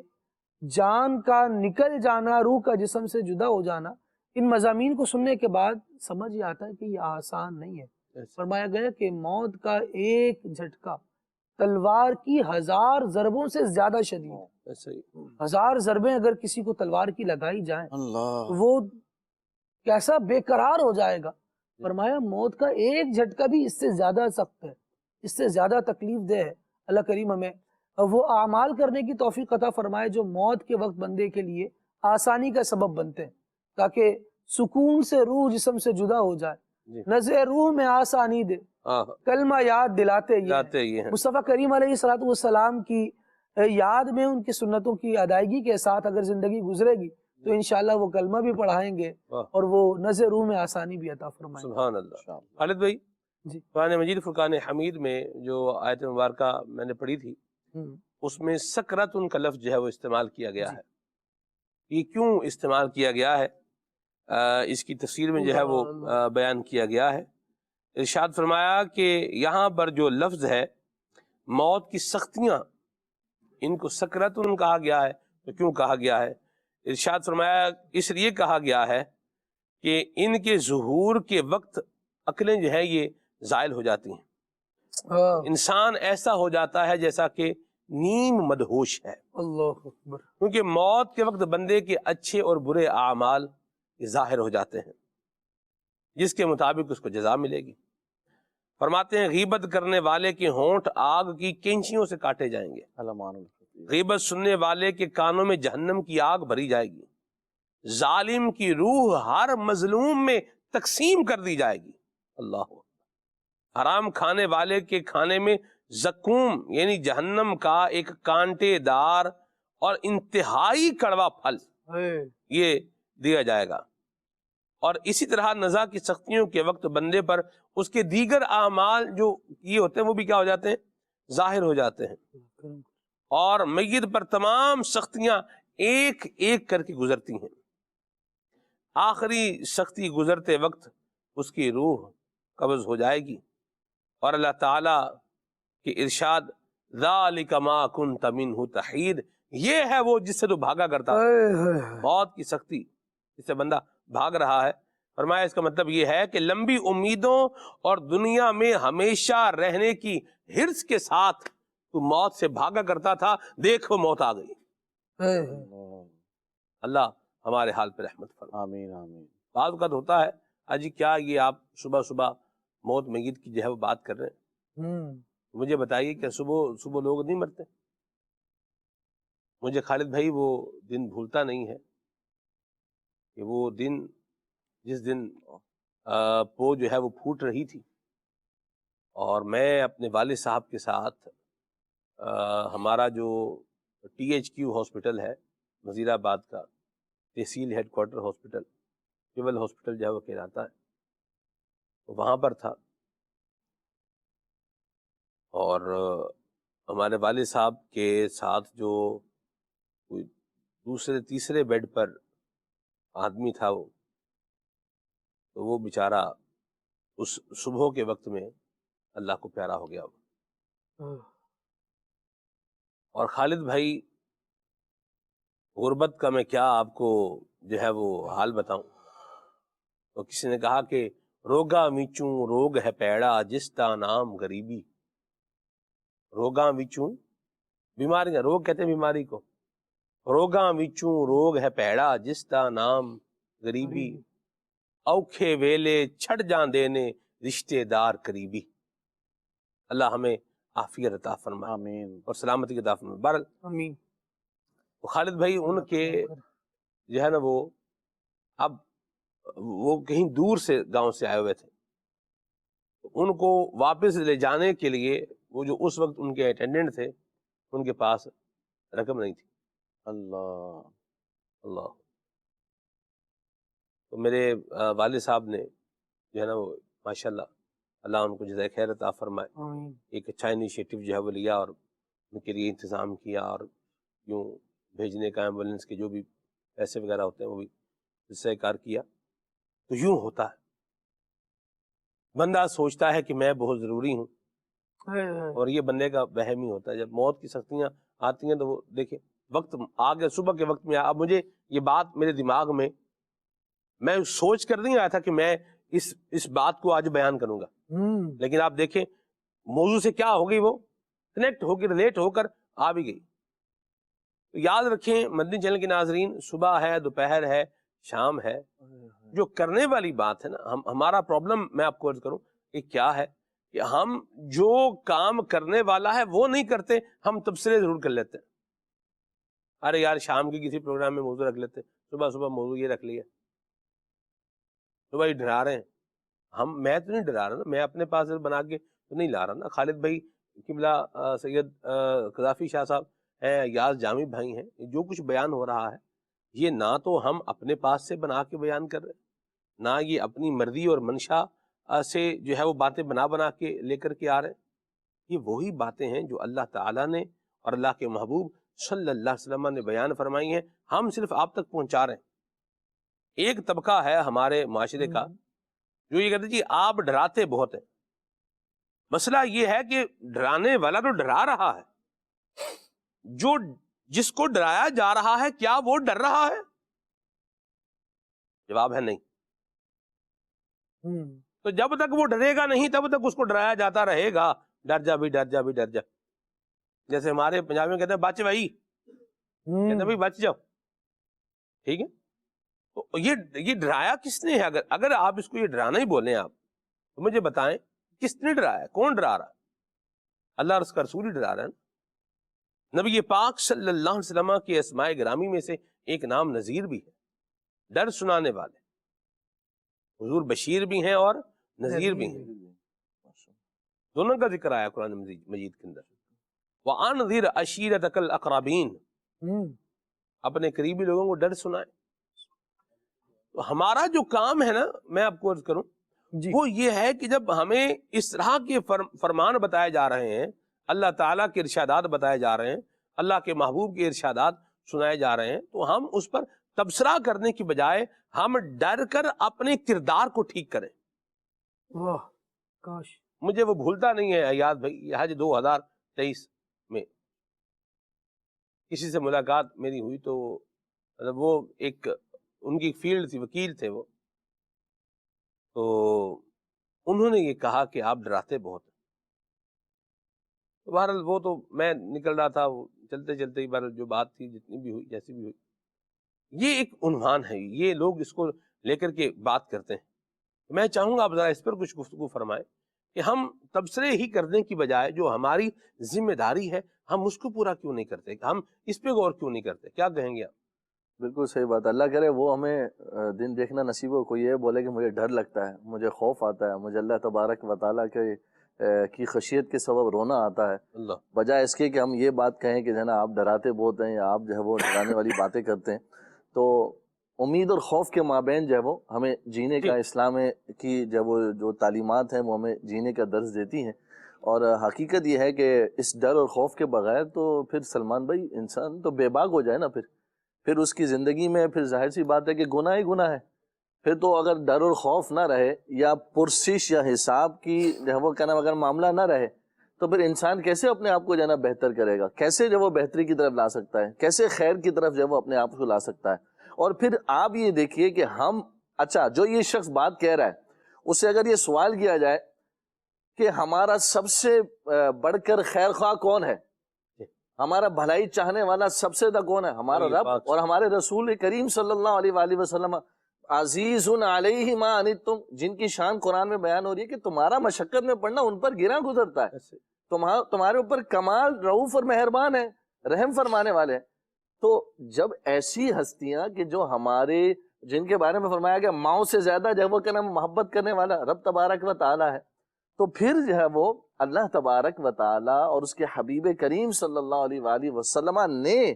جان کا نکل جانا، روح کا جسم سے جدا ہو جانا، ان مضامین کو سننے کے بعد سمجھ یہ آتا ہے کہ یہ آسان نہیں ہے۔ فرمایا گیا کہ موت کا ایک جھٹکا تلوار کی 1000 ضربوں سے زیادہ شدید ہے۔ 1000 ضربیں اگر کسی کو تلوار کی لگائی جائیں تو وہ کیسا بے قرار ہو جائے گا۔ فرمایا موت کا ایک جھٹکا بھی اس سے زیادہ سخت ہے، اس سے زیادہ تکلیف دہ ہے۔ اللہ کریم ہمیں وہ اعمال کرنے کی توفیق عطا فرمائے جو موت کے وقت بندے کے لیے آسانی کا سبب بنتے ہیں، تاکہ سکون سے روح جسم سے جدا ہو جائے۔ نزع روح میں آسانی دے، کلمہ یاد دلاتے یہ ہیں۔ مصطفیٰ کریم علیہ الصلوۃ والسلام کی یاد میں ان کی سنتوں کی ادائیگی کے ساتھ اگر زندگی گزرے گی تو انشاءاللہ وہ کلمہ بھی پڑھائیں گے اور وہ نزع روح میں آسانی بھی عطا فرمائیں گے۔ سبحان اللہ۔ خالد بھائی، جی، قرآن مجید فرقان حمید میں جو آیت مبارکہ میں نے پڑھی تھی اس میں سکرتن کا لفظ جو ہے وہ استعمال کیا گیا ہے۔ یہ کیوں استعمال کیا گیا ہے اس کی تفسیر میں جو ہے وہ بیان کیا گیا ہے۔ ارشاد فرمایا کہ یہاں پر جو لفظ ہے موت کی سختیاں، ان کو سکرتن کہا گیا ہے، تو کیوں کہا گیا ہے؟ ارشاد فرمایا اس لیے کہا گیا ہے کہ ان کے ظہور کے وقت عقلیں جو ہے یہ زائل ہو جاتی ہیں، انسان ایسا ہو جاتا ہے جیسا کہ نیم مدہوش ہے۔ اللہ اکبر۔ کیونکہ موت کے وقت بندے کے اچھے اور برے اعمال ظاہر ہو جاتے ہیں، جس کے مطابق اس کو جزا ملے گی۔ فرماتے ہیں غیبت کرنے والے کے ہونٹ آگ کی کینچیوں سے کاٹے جائیں گے، غیبت سننے والے کے کانوں میں جہنم کی آگ بھری جائے گی، ظالم کی روح ہر مظلوم میں تقسیم کر دی جائے گی۔ اللہ، حرام کھانے والے کے کھانے میں زقوم یعنی جہنم کا ایک کانٹے دار اور انتہائی کڑوا پھل یہ دیا جائے گا۔ اور اسی طرح نزا کی سختیوں کے وقت بندے پر اس کے دیگر اعمال جو یہ ہوتے ہیں وہ بھی کیا ہو جاتے ہیں؟ ظاہر ہو جاتے ہیں، اور میت پر تمام سختیاں ایک ایک کر کے گزرتی ہیں۔ آخری سختی گزرتے وقت اس کی روح قبض ہو جائے گی. اور اللہ تعالیٰ کے ارشاد ذالک ما کنت منہ تحید، یہ ہے وہ جس سے تو بھاگا کرتا. موت کی سختی جس سے بندہ بھاگ رہا ہے. فرمایا اس کا مطلب یہ ہے کہ لمبی امیدوں اور دنیا میں ہمیشہ رہنے کی ہرس کے ساتھ تو موت سے بھاگا کرتا تھا، دیکھو موت آ گئی. اللہ ہمارے حال پہ رحمت فرمائے. آمین آمین. بعض اوقات ہوتا ہے اجی کیا یہ آپ صبح صبح موت میت کی جو ہے وہ بات کر رہے ہیں؟ مجھے بتائیے کہ صبح لوگ نہیں مرتے؟ مجھے خالد بھائی وہ دن بھولتا نہیں ہے کہ وہ دن جس دن پو جو ہے وہ پھوٹ رہی تھی اور میں اپنے والد صاحب کے ساتھ ہمارا جو ٹی ایچ کیو ہاسپٹل ہے وزیر آباد کا تحصیل headquarter hospital, civil hospital جو ہے وہ کہلاتا ہے، وہاں پر تھا. اور ہمارے والد صاحب کے ساتھ جو کوئی دوسرے تیسرے بیڈ پر آدمی تھا تو وہ بیچارہ اس صبح کے وقت میں اللہ کو پیارا ہو گیا. اور خالد بھائی غربت کا میں کیا آپ کو جو ہے وہ حال بتاؤں. تو کسی نے کہا کہ روگا وچوں روگ ہے پیڑا جس کا نام غریبی. روگا وچوں بیماریاں، روگ کہتے ہیں بیماری کو. روگا وچوں روگ ہے پیڑا جس کا نام غریبی، اوکھے ویلے چھڑ جان دینے رشتے دار قریبی. اللہ ہمیں عافیت عطا فرمائے آمین. اور سلامتی عطا فرمائے. بہرحال آمین. خالد بھائی ان کے جو ہے نا وہ اب وہ کہیں دور سے گاؤں سے آئے ہوئے تھے، ان کو واپس لے جانے کے لیے وہ جو اس وقت ان کے اٹینڈنٹ تھے ان کے پاس رقم نہیں تھی. اللہ اللہ. تو میرے والد صاحب نے جو ہے نا وہ ماشاءاللہ اللہ ان کو جزائے خیر عطا فرمائے آمین. ایک اچھا انیشیٹو جو ہے وہ لیا اور ان کے لیے انتظام کیا، اور یوں بھیجنے کا ایمبولینس کے جو بھی پیسے وغیرہ ہوتے ہیں وہ بھی اس سے کار کیا. تو یوں ہوتا ہے، بندہ سوچتا ہے کہ میں بہت ضروری ہوں اور یہ بندے کا وہم ہی ہوتا ہے. جب موت کی سختیاں آتی ہیں تو وہ دیکھیں وقت آ گیا، صبح کے وقت میں اب مجھے یہ بات میرے دماغ میں میں سوچ کر نہیں آیا تھا کہ میں اس بات کو آج بیان کروں گا، لیکن آپ دیکھیں موضوع سے کیا ہو گئی، وہ کنیکٹ ہو کے ریلیٹ ہو کر آ بھی گئی. تو یاد رکھیں مدنی چینل کے ناظرین، صبح ہے، دوپہر ہے، شام ہے، جو کرنے والی بات ہے نا، ہمارا پرابلم میں آپ کو عرض کروں کہ کیا ہے کہ ہم جو کام کرنے والا ہے وہ نہیں کرتے، ہم تبصرے ضرور کر لیتے ہیں. ارے یار شام کے کسی پروگرام میں موضوع رکھ لیتے، صبح موضوع یہ رکھ لیا، صبح یہ ڈرا رہے ہیں. میں تو نہیں ڈرا رہا نا، میں اپنے پاس بنا کے تو نہیں لا رہا نا. خالد بھائی قبلہ سید قذافی شاہ صاحب ہیں، یاز جامی بھائی ہیں، جو کچھ بیان ہو رہا ہے یہ نہ تو ہم اپنے پاس سے بنا کے بیان کر رہے ہیں، نہ یہ اپنی مرضی اور منشا سے جو ہے وہ باتیں بنا کے لے کر کے آ رہے ہیں. یہ وہی باتیں ہیں جو اللہ تعالیٰ نے اور اللہ کے محبوب صلی اللہ علیہ وسلم نے بیان فرمائی ہیں، ہم صرف آپ تک پہنچا رہے ہیں. ایک طبقہ ہے ہمارے معاشرے کا جو یہ کہتے ہیں جی آپ ڈراتے بہت ہیں. مسئلہ یہ ہے کہ ڈرانے والا تو ڈرا رہا ہے، جو جس کو ڈرایا جا رہا ہے کیا وہ ڈر رہا ہے؟ جواب ہے نہیں. تو جب تک وہ ڈرے گا نہیں تب تک اس کو ڈرایا جاتا رہے گا. ڈر جا بھی، ڈر جا بھی، ڈر جا. جیسے ہمارے پنجابی میں کہتے ہیں بچ بھائی، کہتے ہیں بھائی بچ جاؤ، ٹھیک ہے. تو یہ ڈرایا کس نے ہے؟ اگر آپ اس کو یہ ڈرانا ہی بولیں آپ تو مجھے بتائیں کس نے ڈرایا، کون ڈرا رہا ہے؟ اللہ اور اس کا رسول ہی ڈرا رہا ہے. نبی پاک صلی اللہ علیہ وسلم کی اسماء گرامی میں سے ایک نام نذیر بھی ہے، ڈر سنانے والے. حضور بشیر بھی ہیں اور نذیر بھی ہیں، دونوں کا ذکر آیا قرآن مجید کے اندر. وَأَنذِرْ عَشِيرَتَكَ الْأَقْرَبِينَ، اپنے قریبی لوگوں کو ڈر سنائیں. تو ہمارا جو کام ہے نا، میں آپ کو عرض کروں وہ یہ ہے کہ جب ہمیں اس طرح کے فرمان بتائے جا رہے ہیں، اللہ تعالیٰ کے ارشادات بتائے جا رہے ہیں، اللہ کے محبوب کے ارشادات سنائے جا رہے ہیں، تو ہم اس پر تبصرہ کرنے کی بجائے ہم ڈر کر اپنے کردار کو ٹھیک کریں. کاش مجھے وہ بھولتا نہیں ہے ایاز بھائی، حج 2023 میں کسی سے ملاقات میری ہوئی تو مطلب وہ ایک ان کی فیلڈ تھی، وکیل تھے وہ، تو انہوں نے یہ کہا کہ آپ ڈراتے بہت ہیں۔ بہرحال وہ تو میں نکل رہا تھا، وہ چلتے چلتے ہی بہرحال جو بات تھی جتنی بھی ہوئی جیسی بھی ہوئی، یہ ایک عنوان ہے، یہ لوگ اس کو لے کر کے بات کرتے ہیں۔ میں چاہوں گا آپ ذرا اس پر کچھ گفتگو فرمائیں کہ ہم تبصرے ہی کرنے کی بجائے جو ہماری ذمہ داری ہے ہم اس کو پورا کیوں نہیں کرتے، ہم اس پہ غور کیوں نہیں کرتے؟ کیا کہیں گے آپ؟ بالکل صحیح بات ہے۔ اللہ کرے وہ ہمیں دن دیکھنا نصیب ہو، کوئی یہ بولے کہ مجھے ڈر لگتا ہے، مجھے خوف آتا ہے، مجھے اللہ تبارک و تعالیٰ کی خشیت کے سبب رونا آتا ہے، اللہ بجائے اس کے کہ ہم یہ بات کہیں کہ جو ہے نا آپ ڈراتے بہت ہیں یا آپ جو ہے وہ ڈرانے والی باتیں کرتے ہیں۔ تو امید اور خوف کے مابین جو ہے وہ ہمیں جینے کا اسلام کی جو تعلیمات ہیں وہ ہمیں جینے کا درس دیتی ہیں۔ اور حقیقت یہ ہے کہ اس ڈر اور خوف کے بغیر تو پھر سلمان بھائی انسان تو بے باک ہو جائے نا، پھر اس کی زندگی میں پھر ظاہر سی بات ہے کہ گناہ ہی گناہ ہے۔ پھر تو اگر ڈر اور خوف نہ رہے یا پرسش یا حساب کی جو ہے وہ کہنا اگر معاملہ نہ رہے تو پھر انسان کیسے اپنے آپ کو جو ہے نا بہتر کرے گا، کیسے جو وہ بہتری کی طرف لا سکتا ہے، کیسے خیر کی طرف جو وہ اپنے آپ کو لا سکتا ہے۔ اور پھر آپ یہ دیکھیے کہ ہم اچھا جو یہ شخص بات کہہ رہا ہے اس سے اگر یہ سوال کیا جائے کہ ہمارا سب سے بڑھ کر خیر خواہ کون ہے، ہمارا بھلائی چاہنے والا سب سے زیادہ کون ہے، ہمارا رب اور ہمارے رسول کریم صلی اللہ علیہ وآلہ وسلم۔ عزیز علیہ ما عنتم، جن کی شان قرآن میں بیان ہو رہی ہے کہ تمہارا مشقت میں پڑنا ان پر گراں گزرتا ہے، تمہارے اوپر کمال رؤوف اور مہربان ہے، رحم فرمانے والے ہیں۔ تو جب ایسی ہستیاں کہ جو ہمارے جن کے بارے میں فرمایا گیا ماؤں سے زیادہ جو وہ کہنا محبت کرنے والا رب تبارک و تعالی ہے، تو پھر جو ہے وہ اللہ تبارک و تعالی اور اس کے حبیب کریم صلی اللہ علیہ وآلہ وسلم نے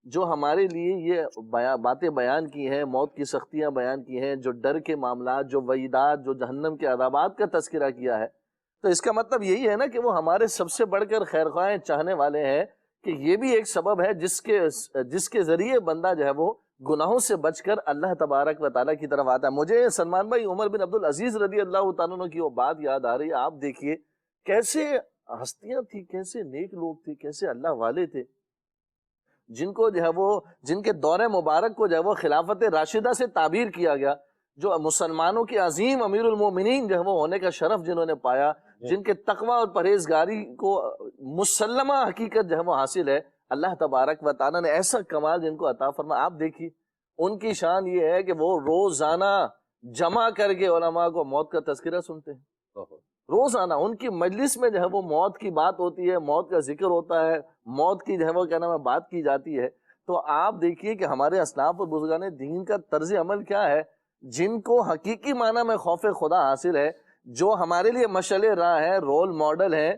جو ہمارے لیے یہ باتیں بیان کی ہیں، موت کی سختیاں بیان کی ہیں، جو ڈر کے معاملات، جو وعیدات، جو جہنم کے عذابات کا تذکرہ کیا ہے، تو اس کا مطلب یہی ہے نا کہ وہ ہمارے سب سے بڑھ کر خیر خواہ چاہنے والے ہیں، کہ یہ بھی ایک سبب ہے جس کے ذریعے بندہ جو ہے وہ گناہوں سے بچ کر اللہ تبارک و تعالیٰ کی طرف آتا ہے۔ مجھے سلمان بھائی عمر بن عبد العزیز رضی اللہ تعالیٰ عنہ کی وہ بات یاد آ رہی ہے۔ آپ دیکھیے کیسے ہستیاں تھیں، کیسے نیک لوگ تھے، کیسے اللہ والے تھے، جن کو جو ہے وہ جن کے دور مبارک کو جو ہے وہ خلافت راشدہ سے تعبیر کیا گیا، جو مسلمانوں کے عظیم امیر المومنین جو ہے وہ ہونے کا شرف جنہوں نے پایا، جن کے تقوی اور پرہیزگاری کو مسلمہ حقیقت جو ہے وہ حاصل ہے، اللہ تبارک و تعالیٰ نے ایسا کمال جن کو عطا فرمایا۔ آپ دیکھیے ان کی شان یہ ہے کہ وہ روزانہ جمع کر کے علماء کو موت کا تذکرہ سنتے ہیں، روزانہ ان کی مجلس میں جو ہے وہ موت کی بات ہوتی ہے، موت کا ذکر ہوتا ہے، موت کی جو ہے وہ کیا نام ہے بات کی جاتی ہے۔ تو آپ دیکھیے کہ ہمارے اسلاف اور بزرگان دین کا طرز عمل کیا ہے، جن کو حقیقی معنی میں خوف خدا حاصل ہے، جو ہمارے لیے مشعل راہ ہے، رول ماڈل ہے،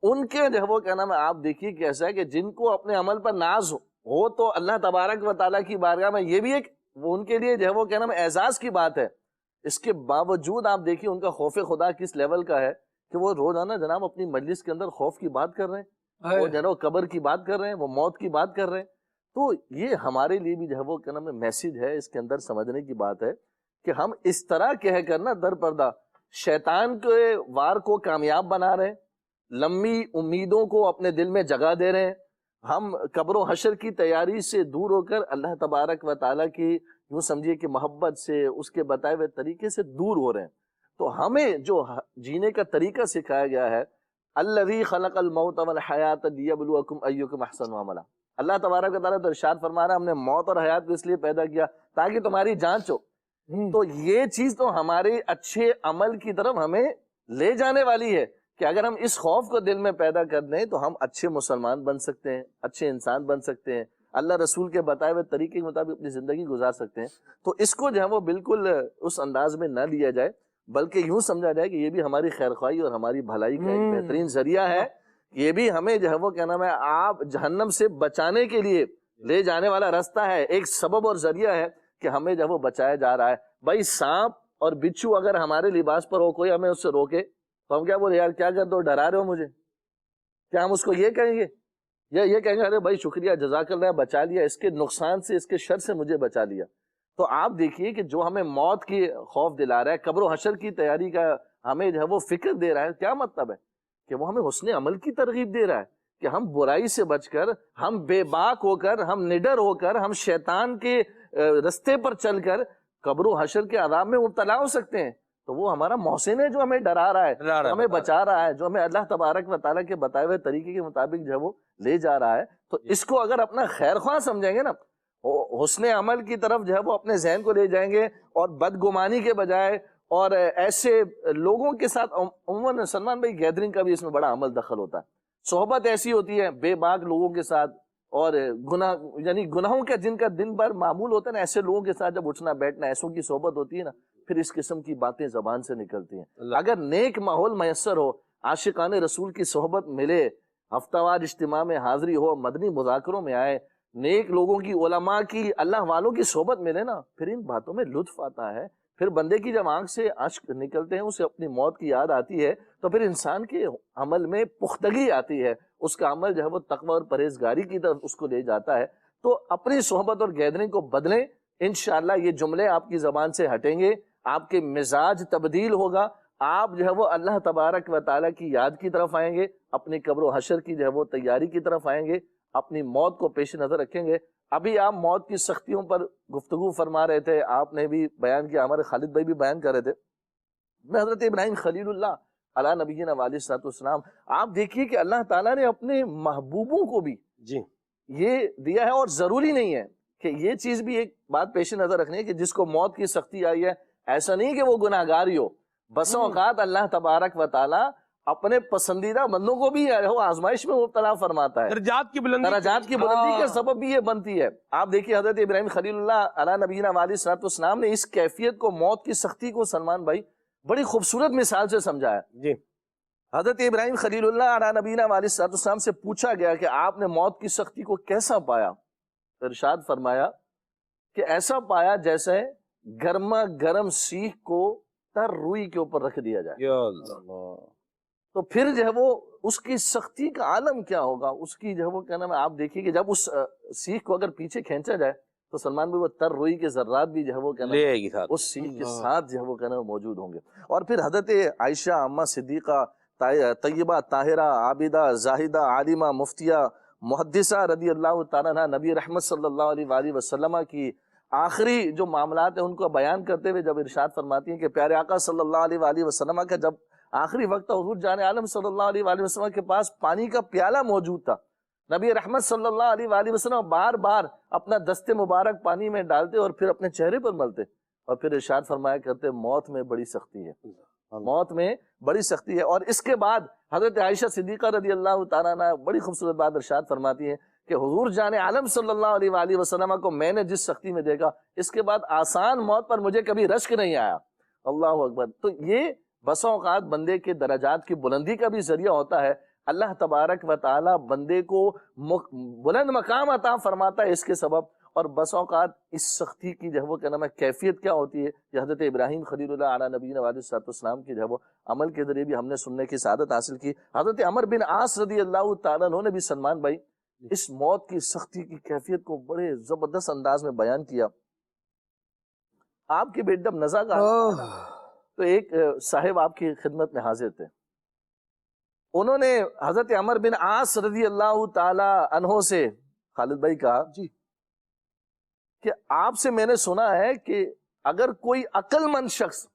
ان کے جو ہے وہ کیا نام ہے آپ دیکھیے کیسا ہے کہ جن کو اپنے عمل پر ناز ہو تو اللہ تبارک و تعالیٰ کی بارگاہ میں یہ بھی ایک وہ ان کے لیے جو ہے وہ کیا نام ہے اعزاز کی بات ہے۔ اس کے باوجود آپ دیکھیے ان کا خوف خدا کس لیول کا ہے کہ وہ روزانہ جناب اپنی مجلس کے اندر خوف کی بات کر رہے ہیں، وہ جناب قبر کی بات کر رہے ہیں، وہ موت کی بات کر رہے ہیں۔ تو یہ ہمارے لیے بھی جو ہے وہ کیا نام ہے میسج ہے، اس کے اندر سمجھنے کی بات ہے کہ ہم اس طرح کہہ کر نا در پردہ شیطان کے وار کو کامیاب بنا رہے ہیں، لمبی امیدوں کو اپنے دل میں جگہ دے رہے ہیں، ہم قبر و حشر کی تیاری سے دور ہو کر اللہ تبارک و تعالیٰ کی یوں سمجھیے کہ محبت سے اس کے بتائے ہوئے طریقے سے دور ہو رہے ہیں۔ تو ہمیں جو جینے کا طریقہ سکھایا گیا ہے، الذی خلق الموت والحیات لیبلوکم ایکم احسن عملا، اللہ تبارک و تعالیٰ تو ارشاد فرما رہا ہے ہم نے موت اور حیات کو اس لیے پیدا کیا تاکہ تمہاری جانچ ہو۔ تو یہ چیز تو ہمارے اچھے عمل کی طرف ہمیں لے جانے والی ہے کہ اگر ہم اس خوف کو دل میں پیدا کر دیں تو ہم اچھے مسلمان بن سکتے ہیں، اچھے انسان بن سکتے ہیں، اللہ رسول کے بتائے ہوئے طریقے کے مطابق اپنی زندگی گزار سکتے ہیں۔ تو اس کو جو ہے وہ بالکل اس انداز میں نہ لیا جائے، بلکہ یوں سمجھا جائے کہ یہ بھی ہماری خیرخواہی اور ہماری بھلائی کا ایک بہترین ذریعہ ہے، یہ بھی ہمیں جو ہے وہ کیا نام ہے آپ جہنم سے بچانے کے لیے لے جانے والا راستہ ہے، ایک سبب اور ذریعہ ہے کہ ہمیں جو ہے وہ بچایا جا رہا ہے۔ بھائی سانپ اور بچھو اگر ہمارے لباس پر ہو، کوئی ہمیں اس سے روکے تو ہم کیا بولے یار کیا کر دو، ڈرا رہے ہو مجھے، کیا ہم اس کو یہ کہیں گے یا یہ کہیں گے ارے بھائی شکریہ جزاک اللہ بچا لیا، اس کے نقصان سے اس کے شر سے مجھے بچا لیا۔ تو آپ دیکھیے کہ جو ہمیں موت کی خوف دلا رہا ہے، قبر و حشر کی تیاری کا ہمیں جو ہے وہ فکر دے رہا ہے. کیا مطلب ہے کہ وہ ہمیں حسن عمل کی ترغیب دے رہا ہے کہ ہم برائی سے بچ کر، ہم بے باک ہو کر، ہم نڈر ہو کر، ہم شیطان کے رستے پر چل کر قبر و حشر کے عذاب میں مبتلا ہو سکتے ہیں. تو وہ ہمارا محسن ہے جو ہمیں ڈرا رہا ہے، جو ہمیں بچا رہا ہے، جو ہمیں اللہ تبارک و تعالیٰ کے بتائے ہوئے طریقے کے مطابق جو ہے وہ لے جا رہا ہے. تو اس کو اگر اپنا خیر خواہ سمجھیں گے نا، حسن عمل کی طرف جو ہے وہ اپنے ذہن کو لے جائیں گے، اور بدگمانی کے بجائے اور ایسے لوگوں کے ساتھ عموماً سلمان بھائی گیدرنگ کا بھی اس میں بڑا عمل دخل ہوتا ہے. صحبت ایسی ہوتی ہے بے باک لوگوں کے ساتھ، اور گناہ یعنی گناہوں کا جن کا دن بھر معمول ہوتا ہے نا، ایسے لوگوں کے ساتھ جب اٹھنا بیٹھنا، ایسوں کی صحبت ہوتی ہے نا، پھر اس قسم کی باتیں زبان سے نکلتی ہیں. اگر نیک ماحول میسر ہو، عاشقان رسول کی صحبت ملے، ہفتہ وار اجتماع میں حاضری ہو، مدنی مذاکروں میں آئے، نیک لوگوں کی، علماء کی، اللہ والوں کی صحبت ملے نا، پھر ان باتوں میں لطف آتا ہے. پھر بندے کی جب آنکھ سے اشک نکلتے ہیں، اسے اپنی موت کی یاد آتی ہے، تو پھر انسان کے عمل میں پختگی آتی ہے، اس کا عمل جو ہے وہ تقوی اور پرہیزگاری کی طرف اس کو لے جاتا ہے. تو اپنی صحبت اور گیدرنگ کو بدلیں، انشاءاللہ یہ جملے آپ کی زبان سے ہٹیں گے، آپ کے مزاج تبدیل ہوگا، آپ جو ہے وہ اللہ تبارک و تعالیٰ کی یاد کی طرف آئیں گے، اپنی قبر و حشر کی جو ہے وہ تیاری کی طرف آئیں گے، اپنی موت کو پیش نظر رکھیں گے. ابھی آپ موت کی سختیوں پر گفتگو فرما رہے تھے، آپ نے بھی بیان کیا، ہمارے خالد بھائی بھی بیان کر رہے تھے. میں حضرت ابراہیم خلیل اللہ علیہ نبینا علیہ الصلوۃ والسلام، آپ دیکھیے کہ اللہ تعالیٰ نے اپنے محبوبوں کو بھی جی یہ دیا ہے، اور ضروری نہیں ہے کہ یہ چیز بھی ایک بات پیش نظر رکھنی ہے کہ جس کو موت کی سختی آئی ہے ایسا نہیں کہ وہ گناہ گار ہی ہو. بسا اوقات اللہ تبارک و تعالیٰ اپنے پسندیدہ بندوں کو بھی آزمائش میں مبتلا فرماتا ہے، درجات کی بلندی کا سبب بھی یہ بنتی ہے. آپ دیکھیے حضرت ابراہیم خلیل اللہ علیہ نبینا علیہ الصلوۃ والسلام نے اس کیفیت کو، موت کی سختی کو، سلمان بھائی بڑی خوبصورت مثال سے سمجھایا. جی حضرت ابراہیم خلیل اللہ علیہ نبینا علیہ الصلوۃ والسلام سے پوچھا گیا کہ آپ نے موت کی سختی کو کیسا پایا؟ ارشاد فرمایا کہ ایسا پایا جیسے گرما گرم سیخ کو تر روئی کے اوپر رکھ دیا جائے. یا اللہ. تو پھر جو ہے وہ اس کی سختی کا عالم کیا ہوگا، اس کی جو ہے وہ کیا نام ہے، آپ دیکھیے کہ جب اس سیخ کو اگر پیچھے کھینچا جائے تو سلمان بھائی وہ تر روئی کے ذرات بھی جو ہے وہ کیا نام لے آئے گی ساتھ. اس سیخ کے ساتھ جو ہے وہ کیا نام موجود ہوں گے. اور پھر حضرت عائشہ اماں صدیقہ طیبہ طاہرہ عابدہ زاہدہ عالمہ مفتیہ محدثہ رضی اللہ تعالیٰ عنہ، نبی رحمت صلی اللہ علیہ وآلہ وسلم کی آخری جو معاملات ہیں ان کو بیان کرتے ہوئے جب ارشاد فرماتی ہیں کہ پیارے آقا صلی اللہ علیہ وآلہ وسلم کا جب آخری وقت تھا، حضور جان عالم صلی اللہ علیہ وآلہ وسلم کے پاس پانی کا پیالہ موجود تھا. نبی رحمت صلی اللہ علیہ وآلہ وسلم بار بار اپنا دست مبارک پانی میں ڈالتے اور پھر اپنے چہرے پر ملتے، اور پھر ارشاد فرمایا کرتے موت میں بڑی سختی ہے، موت میں بڑی سختی ہے. اور اس کے بعد حضرت عائشہ صدیقہ رضی اللہ تعالیٰ عنہ بڑی خوبصورت بات ارشاد فرماتی ہیں کہ حضور جان عالم صلی اللہ علیہ وآلہ وسلم کو میں نے جس سختی میں دیکھا، اس کے بعد آسان موت پر مجھے کبھی رشک نہیں آیا. اللہ اکبر. تو یہ بسا اوقات بندے کے درجات کی بلندی کا بھی ذریعہ ہوتا ہے. اللہ تبارک و تعالی بندے کو بلند مقام عطا فرماتا ہے اس کے سبب. اور بسا اوقات اس سختی کی جو ہے وہ کیا نام ہے کیفیت کیا ہوتی ہے، یہ حضرت ابراہیم خلیل اللہ علیہ نبینا علیہ الصلوۃ والسلام کی جو ہے وہ عمل کے ذریعے بھی ہم نے سننے کی سعادت حاصل کی. حضرت عمر بن عاص رضی اللہ تعالیٰ عنہ نے بھی سلمان بھائی اس موت کی سختی کی کیفیت کو بڑے زبردست انداز میں بیان کیا. آپ کے بیٹے جب نزا کا تو ایک صاحب آپ کی خدمت میں حاضر تھے، انہوں نے حضرت عمر بن عاص رضی اللہ تعالی عنہ سے خالد بھائی کہا جی کہ آپ سے میں نے سنا ہے کہ اگر کوئی عقل مند شخص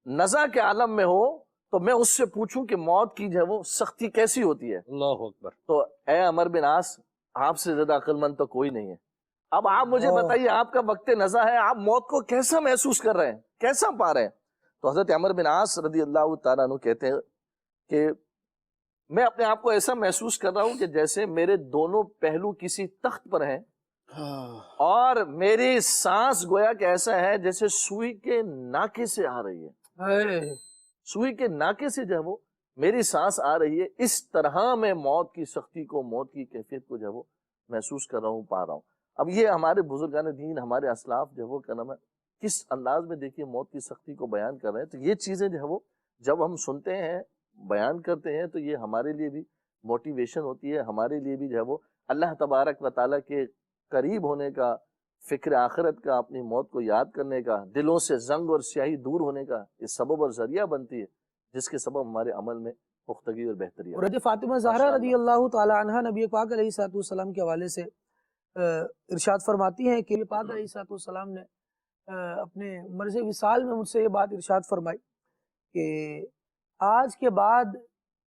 نزا کے عالم میں ہو تو میں اس سے پوچھوں کہ موت کی جو ہے وہ سختی کیسی ہوتی ہے. اللہ اکبر. تو اے عمر بن عاص، آپ سے زیادہ عقل مند تو کوئی نہیں ہے. اب آپ مجھے بتائیے، آپ کا وقت نزا ہے، آپ موت کو کیسا محسوس کر رہے ہیں، کیسا پا رہے ہیں؟ تو حضرت عمر بن عاص رضی اللہ تعالیٰ عنہ کہتے ہیں کہ میں اپنے آپ کو ایسا محسوس کر رہا ہوں کہ جیسے میرے دونوں پہلو کسی تخت پر ہیں، اور میری سانس گویا کہ ایسا ہے جیسے سوئی کے ناکے سے آ رہی ہے، سوئی کے ناکے سے جو ہے وہ میری سانس آ رہی ہے. اس طرح میں موت کی سختی کو، موت کی کیفیت کو جو ہے وہ محسوس کر رہا ہوں، پا رہا ہوں. اب یہ ہمارے بزرگان دین، ہمارے اسلاف جو ہے وہ کیا نام ہے کس انداز میں دیکھیے موت کی سختی کو بیان کر رہے ہیں. تو یہ چیزیں جو ہے وہ جب ہم سنتے ہیں، بیان کرتے ہیں، تو یہ ہمارے لیے بھی موٹیویشن ہوتی ہے، ہمارے لیے بھی جو ہے وہ اللہ تبارک و تعالیٰ کے قریب ہونے کا، فکر آخرت کا، اپنی موت کو یاد کرنے کا، دلوں سے زنگ اور سیاہی دور ہونے کا یہ سبب اور ذریعہ بنتی ہے، جس کے سبب ہمارے عمل میں پختگی اور بہتری اور حضرت فاطمہ زہرا رضی اللہ تعالی عنہا نبی پاک علیہ الصلوۃ والسلام کے حوالے سے ارشاد فرماتی ہیں کہ نبی پاک علیہ الصلوۃ والسلام نے اپنے مرض وصال میں مجھ سے یہ بات ارشاد فرمائی کہ آج کے بعد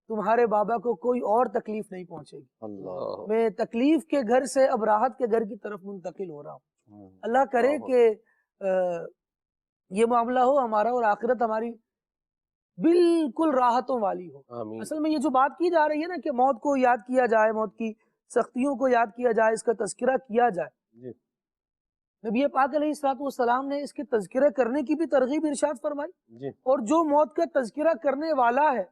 تمہارے بابا کو کوئی اور تکلیف نہیں پہنچے گی، اللہ میں تکلیف کے گھر سے اب راحت کے گھر کی طرف منتقل ہو رہا ہوں۔ اللہ کرے کہ یہ معاملہ ہو ہمارا اور آخرت ہماری بالکل راحتوں والی ہو۔ آمین۔ اصل میں یہ جو بات کی جا رہی ہے نا کہ موت کو یاد کیا جائے، موت کی سختیوں کو یاد کیا جائے، اس کا تذکرہ کیا جائے، جی۔ نبی پاک علیہ الصلوۃ والسلام نے اس کے تذکرہ کرنے کی بھی ترغیب ارشاد فرمائی، جی۔ اور جو موت کا تذکرہ کرنے والا ہے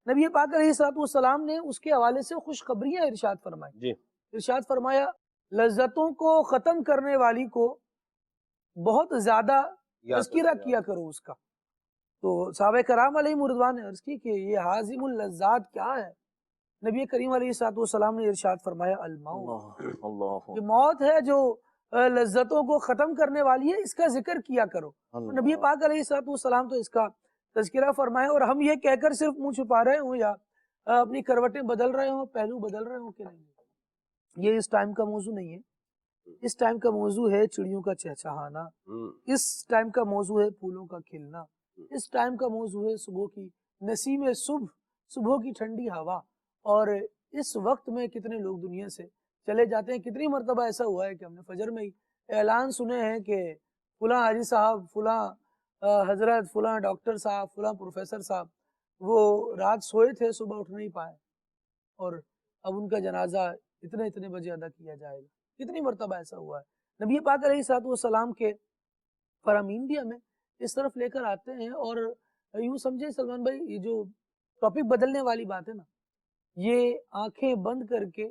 نبی پاک علیہ الصلوۃ والسلام نے اس کے حوالے سے خوشخبریاں ارشاد فرمائی۔ جی۔ ارشاد فرمایا لذتوں کو ختم کرنے والی کو بہت زیادہ تذکرہ کیا کرو اس کا۔ تو صحابہ کرام علیہ رضوان نے عرض کی کہ یہ حازم اللذات کیا ہے؟ نبی کریم علیہ الصلوۃ والسلام نے ارشاد فرمایا الموت، اللہ یہ موت ہے جو لذتوں کو ختم کرنے والی ہے، اس کا ذکر کیا کرو۔ نبی پاک علیہ الصلوۃ والسلام تو اس کا تذکرہ فرمائے، اور ہم یہ کہہ کر صرف منہ چھپا رہے ہوں یا اپنی کروٹیں بدل رہے ہوں، پہلو بدل رہے ہوں کہ نہیں، یہ اس ٹائم کا موضوع نہیں ہے۔ اس ٹائم کا موضوع ہے چڑیوں کا چہچہانا، اس ٹائم کا موضوع ہے پھولوں کا کھلنا، اس ٹائم کا موضوع ہے صبح کی نسیم صبح کی ٹھنڈی ہوا۔ اور اس وقت میں کتنے لوگ دنیا سے چلے جاتے ہیں، کتنی مرتبہ ایسا ہوا ہے کہ ہم نے فجر میں ہی اعلان سنے ہیں کہ فلاں حاجی صاحب، فلاں حضرت، فلاں ڈاکٹر صاحب، فلاں پروفیسر صاحب وہ رات سوئے تھے، صبح اٹھ نہیں پائے اور اب ان کا جنازہ اتنے بجے ادا کیا جائے گا۔ کتنی مرتبہ ایسا ہوا ہے۔ نبی پاک علیہ الصلوۃ والسلام کے فرامین بھی ہمیں اس طرف لے کر آتے ہیں، اور یوں سمجھے سلمان بھائی، یہ جو ٹاپک بدلنے والی بات ہے نا، یہ آنکھیں بند کر کے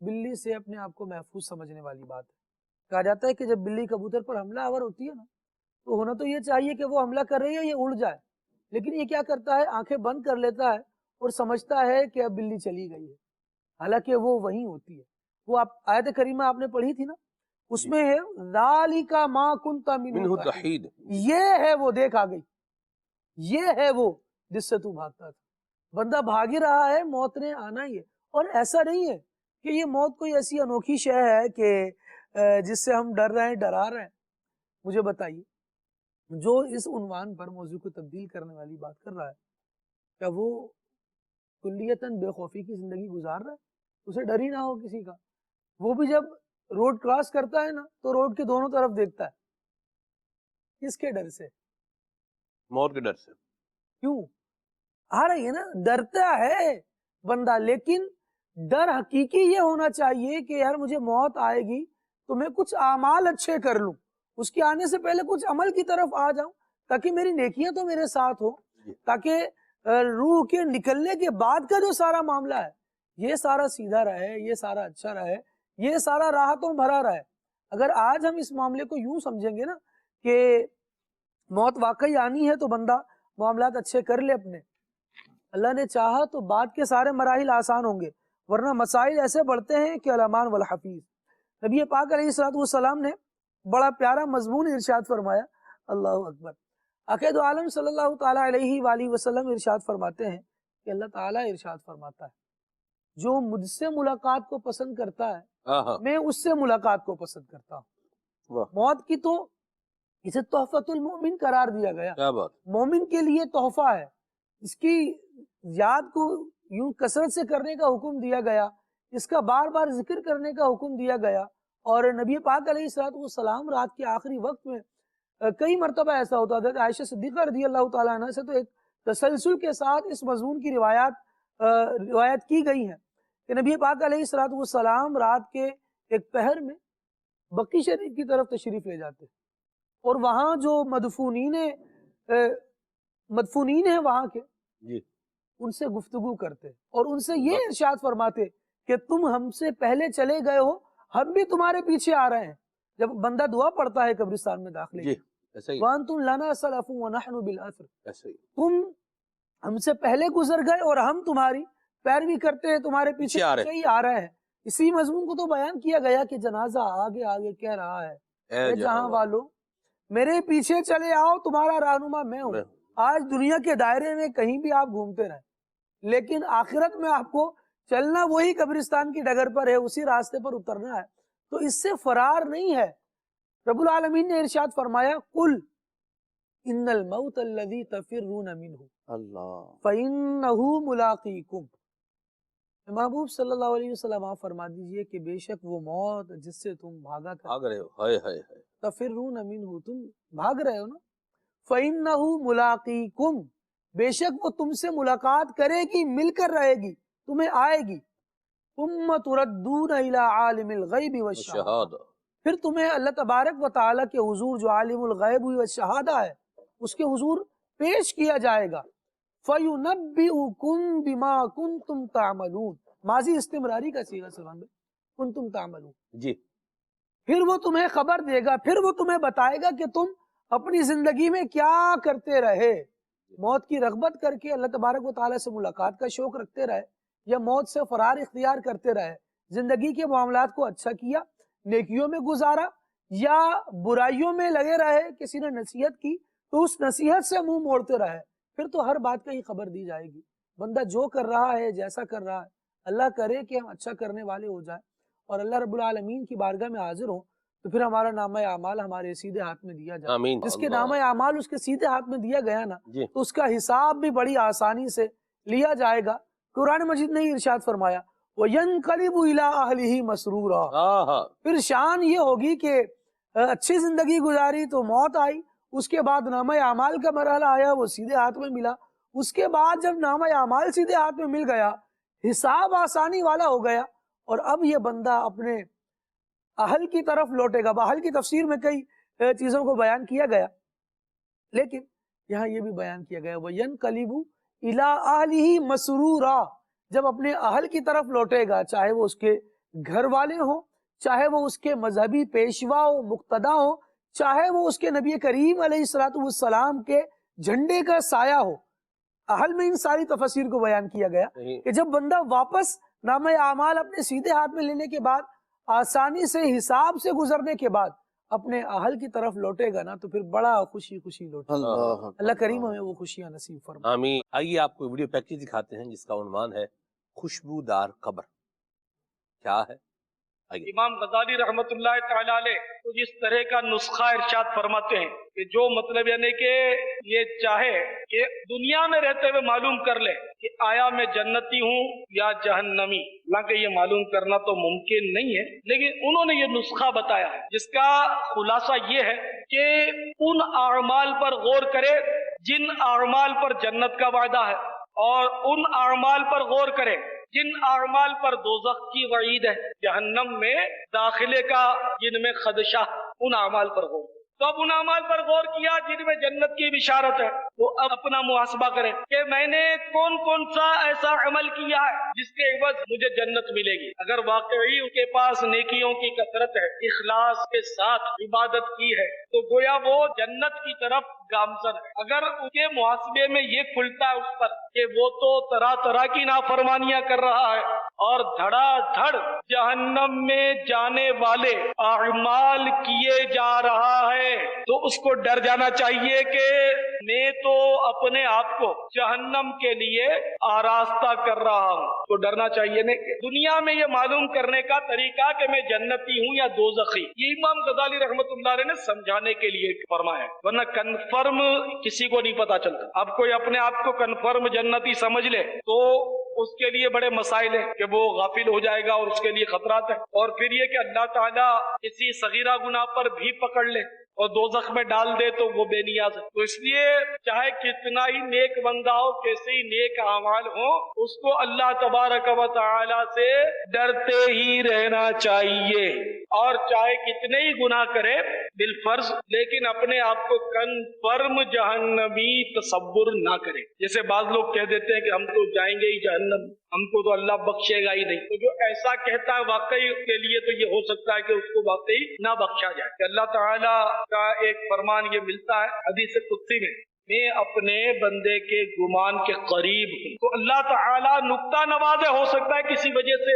بلی سے اپنے آپ کو محفوظ سمجھنے والی بات ہے۔ کہا جاتا ہے کہ جب بلی کبوتر پر حملہ آور ہوتی ہے نا، تو ہونا تو یہ چاہیے کہ وہ حملہ کر رہی ہے، یہ اڑ جائے، لیکن یہ کیا کرتا ہے، آنکھیں بند کر لیتا ہے اور سمجھتا ہے کہ اب بلی چلی گئی ہے، حالانکہ وہ وہیں ہوتی ہے۔ وہ آیت کریمہ آپ نے پڑھی تھی نا، اس میں ہے ذالک ما کنت منہ تحید، یہ ہے وہ، دیکھ آ گئی، یہ ہے وہ جس سے تو بھاگتا تھا۔ بندہ بھاگ ہی رہا ہے، موت نے آنا ہی ہے۔ اور ایسا نہیں ہے کہ یہ موت کوئی ایسی انوکھی شے ہے کہ جس سے ہم ڈر رہے ہیں، ڈرا رہے ہیں۔ مجھے بتائیے، جو اس عنوان پر موضوع کو تبدیل کرنے والی بات کر رہا ہے، کیا وہ کلیتاً بے خوفی کی زندگی گزار رہا ہے؟ اسے ڈر ہی نہ ہو کسی کا؟ وہ بھی جب روڈ کراس کرتا ہے نا تو روڈ کے دونوں طرف دیکھتا ہے، کس کے ڈر سے؟ موت کے ڈر سے۔ کیوں آ رہی ہے نا، ڈرتا ہے بندہ، لیکن ڈر حقیقی یہ ہونا چاہیے کہ یار مجھے موت آئے گی تو میں کچھ اعمال اچھے کر لوں، اس کے آنے سے پہلے کچھ عمل کی طرف آ جاؤں تاکہ میری نیکیاں تو میرے ساتھ ہو، تاکہ روح کے نکلنے کے بعد کا جو سارا معاملہ ہے یہ سارا سیدھا رہے، یہ سارا اچھا رہے، یہ سارا راحتوں بھرا رہے۔ اگر آج ہم اس معاملے کو یوں سمجھیں گے نا کہ موت واقعی آنی ہے تو بندہ معاملات اچھے کر لے اپنے، اللہ نے چاہا تو بعد کے سارے مراحل آسان ہوں گے، ورنہ مسائل ایسے بڑھتے ہیں کہ الامان والحفیظ۔ نبی پاک علیہ الصلوۃ والسلام نے بڑا پیارا مضمون ارشاد فرمایا، اللہ اکبر۔ عقید عالم صلی اللہ تعالیٰ علیہ وآلہ وسلم ارشاد فرماتے ہیں کہ اللہ تعالیٰ ارشاد فرماتا ہے جو مجھ سے ملاقات کو پسند کرتا ہے میں اس سے ملاقات کو پسند کرتا ہوں۔ موت کی تو اسے تحفۃ المؤمن قرار دیا گیا، کیا بات، مومن کے لیے تحفہ ہے، اس کی یاد کو یوں کثرت سے کرنے کا حکم دیا گیا، اس کا بار بار ذکر کرنے کا حکم دیا گیا۔ اور نبی پاک علیہ الصلوۃ والسلام رات کے آخری وقت میں کئی مرتبہ ایسا ہوتا تھا، عائشہ صدیقہ رضی اللہ تعالیٰ عنہ سے تو ایک تسلسل کے ساتھ اس مضمون کی روایت کی گئی ہیں کہ نبی پاک علیہ الصلوۃ والسلام رات کے ایک پہر میں بقی شریف کی طرف تشریف لے جاتے اور وہاں جو مدفونین ہیں وہاں کے، ان سے گفتگو کرتے اور ان سے یہ ارشاد فرماتے کہ تم ہم سے پہلے چلے گئے ہو، ہم بھی تمہارے پیچھے آ رہے ہیں۔ جب بندہ دعا پڑتا ہے قبرستان میں داخلے وَأَنْتُمْ لَنَا سَلَفٌ وَنَحْنُ بِالْأَثْرِ، تم ہم سے پہلے گزر گئے اور ہم تمہاری پیروی کرتے ہیں، تمہارے پیچھے ہی آ رہے ہیں۔ اسی مضمون کو تو بیان کیا گیا کہ جنازہ آگے آگے کہہ رہا ہے اے جہاں والو میرے پیچھے چلے آؤ، تمہارا رہنما میں ہوں۔ آج دنیا کے دائرے میں کہیں بھی آپ گھومتے رہیں، لیکن آخرت میں آپ کو چلنا وہی قبرستان کی ڈگر پر ہے، اسی راستے پر اترنا ہے، تو اس سے فرار نہیں ہے۔ رب العالمین نے ارشاد فرمایا قل ان الموت الذی تفرون منہ اللہ فإنہ ملاقیکم۔ محبوب صلی اللہ علیہ وسلم آپ فرما دیجئے کہ بے شک وہ موت جس سے تم بھاگا بھاگ رہے ہو، ہائے ہائے ہائے، تفرون منہ، تم بھاگ رہے ہو نا، فإنہ ملاقیکم، بے شک وہ تم سے ملاقات کرے گی، مل کر رہے گی، تمہیں آئے گی۔ ثم تردون الی عالم الغیب والشہادہ، شہادہ، پھر تمہیں اللہ تبارک و تعالیٰ کے حضور جو عالم الغیب والشہادہ ہے اس کے حضور پیش کیا جائے گا۔ فَيُنَبِّئُكُم بِمَا كُنتُمْ تَعْمَلُونَ، ماضی استمراری کا صیغہ سلمان بھائی، کنتم تعملون، جی، پھر وہ تمہیں خبر دے گا، پھر وہ تمہیں بتائے گا کہ تم اپنی زندگی میں کیا کرتے رہے، موت کی رغبت کر کے اللہ تبارک و تعالیٰ سے ملاقات کا شوق رکھتے رہے یا موت سے فرار اختیار کرتے رہے، زندگی کے معاملات کو اچھا کیا، نیکیوں میں گزارا یا برائیوں میں لگے رہے، کسی نے نصیحت کی تو اس نصیحت سے منہ موڑتے رہے، پھر تو ہر بات کا ہی خبر دی جائے گی۔ بندہ جو کر رہا ہے، جیسا کر رہا ہے، اللہ کرے کہ ہم اچھا کرنے والے ہو جائیں اور اللہ رب العالمین کی بارگاہ میں حاضر ہوں، تو پھر ہمارا نامہ اعمال ہمارے سیدھے ہاتھ میں دیا جائے۔ آمین، جس کے اللہ، نامہ اعمال اس کے سیدھے ہاتھ میں دیا گیا نا، جی، تو اس کا حساب بھی بڑی آسانی سے لیا جائے گا۔ قرآن مجید نے ہی ارشاد فرمایا وَيَنْقَلِبُ إِلَىٰ أَهْلِهِ مَسْرُورًا، ہاں ہاں، پھر شان یہ ہوگی کہ اچھی زندگی گزاری تو موت آئی، اس کے بعد نامہ اعمال کا مرحلہ آیا، وہ سیدھے ہاتھ میں ملا، اس کے بعد جب نامہ اعمال سیدھے ہاتھ میں مل گیا، حساب آسانی والا ہو گیا، اور اب یہ بندہ اپنے اہل کی طرف لوٹے گا۔ اہل کی تفسیر میں کئی چیزوں کو بیان کیا گیا، لیکن یہاں یہ بھی بیان کیا گیا وَيَنْقَلِبُ إِلَىٰ أَهْلِهِ مَسْرُورًا، جب اپنے اہل کی طرف لوٹے گا، چاہے وہ اس کے گھر والے ہوں، چاہے وہ اس کے مذہبی پیشوا ہو، مقتدا ہو، چاہے وہ اس کے نبی کریم علیہ السلام کے جھنڈے کا سایہ ہو۔ اہل میں ان ساری تفسیر کو بیان کیا گیا کہ جب بندہ واپس نامہ اعمال اپنے سیدھے ہاتھ میں لینے کے بعد، آسانی سے حساب سے گزرنے کے بعد اپنے اہل کی طرف لوٹے گا نا، تو پھر بڑا خوشی خوشی لوٹے گا۔ اللہ اللہ کریم ہمیں وہ خوشیاں نصیب فرمائے۔ آمین۔ آئیے آپ کو ویڈیو پیکج دکھاتے ہیں جس کا عنوان ہے خوشبودار قبر۔ کیا ہے؟ آئیے۔ امام غزالی رحمت اللہ تعالی علیہ تو جس طرح کا نسخہ ارشاد فرماتے ہیں کہ جو مطلب یعنی کہ یہ چاہے کہ دنیا میں رہتے ہوئے معلوم کر لے کہ آیا میں جنتی ہوں یا جہنمی، حالانکہ یہ معلوم کرنا تو ممکن نہیں ہے، لیکن انہوں نے یہ نسخہ بتایا ہے جس کا خلاصہ یہ ہے کہ ان اعمال پر غور کرے جن اعمال پر جنت کا وعدہ ہے، اور ان اعمال پر غور کرے جن اعمال پر دوزخ کی وعید ہے، جہنم میں داخلے کا جن میں خدشہ، ان اعمال پر غور۔ تو اب ان اعمال پر غور کیا جن میں جنت کی بشارت ہے، وہ اب اپنا محاسبہ کرے کہ میں نے کون کون سا ایسا عمل کیا ہے جس کے عوض مجھے جنت ملے گی۔ اگر واقعی ان کے پاس نیکیوں کی کثرت ہے، اخلاص کے ساتھ عبادت کی ہے، تو گویا وہ جنت کی طرف گامزن ہے۔ اگر ان کے محاسبے میں یہ کھلتا ہے اس پر کہ وہ تو طرح طرح کی نافرمانیاں کر رہا ہے اور دھڑا دھڑ جہنم میں جانے والے اعمال کیے جا رہا ہے، تو اس کو ڈر جانا چاہیے کہ میں تو اپنے آپ کو جہنم کے لیے آراستہ کر رہا ہوں۔ تو ڈرنا چاہیے نہیں۔ دنیا میں یہ معلوم کرنے کا طریقہ کہ میں جنتی ہوں یا دوزخی، یہ امام غزالی رحمت اللہ علیہ نے سمجھانے کے لیے فرمایا ہے، ورنہ کنفرم کسی کو نہیں پتا چلتا۔ اب کوئی اپنے آپ کو کنفرم جنتی سمجھ لے تو اس کے لیے بڑے مسائل ہیں کہ وہ غافل ہو جائے گا اور اس کے لیے خطرات ہیں، اور پھر یہ کہ اللہ تعالیٰ کسی صغیرہ گناہ پر بھی پکڑ لے اور دوزخ میں ڈال دے تو وہ بے نیاز ہے۔ تو اس لیے چاہے کتنا ہی نیک بندہ ہو، کیسے ہی نیک اعمال ہو، اس کو اللہ تبارک و تعالی سے ڈرتے ہی رہنا چاہیے، اور چاہے کتنے ہی گناہ کرے بالفرض، لیکن اپنے آپ کو کنفرم جہنمی تصور نہ کرے۔ جیسے بعض لوگ کہہ دیتے ہیں کہ ہم تو جائیں گے ہی جہنم، ہم کو تو اللہ بخشے گا ہی نہیں۔ تو جو ایسا کہتا ہے واقعی اس کے لیے تو یہ ہو سکتا ہے کہ اس کو واقعی نہ بخشا جائے۔ کہ اللہ تعالیٰ کا ایک فرمان یہ ملتا ہے حدیث قدسی میں اپنے بندے کے گمان کے قریب ہوں۔ تو اللہ تعالیٰ نکتہ نواز ہو سکتا ہے کسی وجہ سے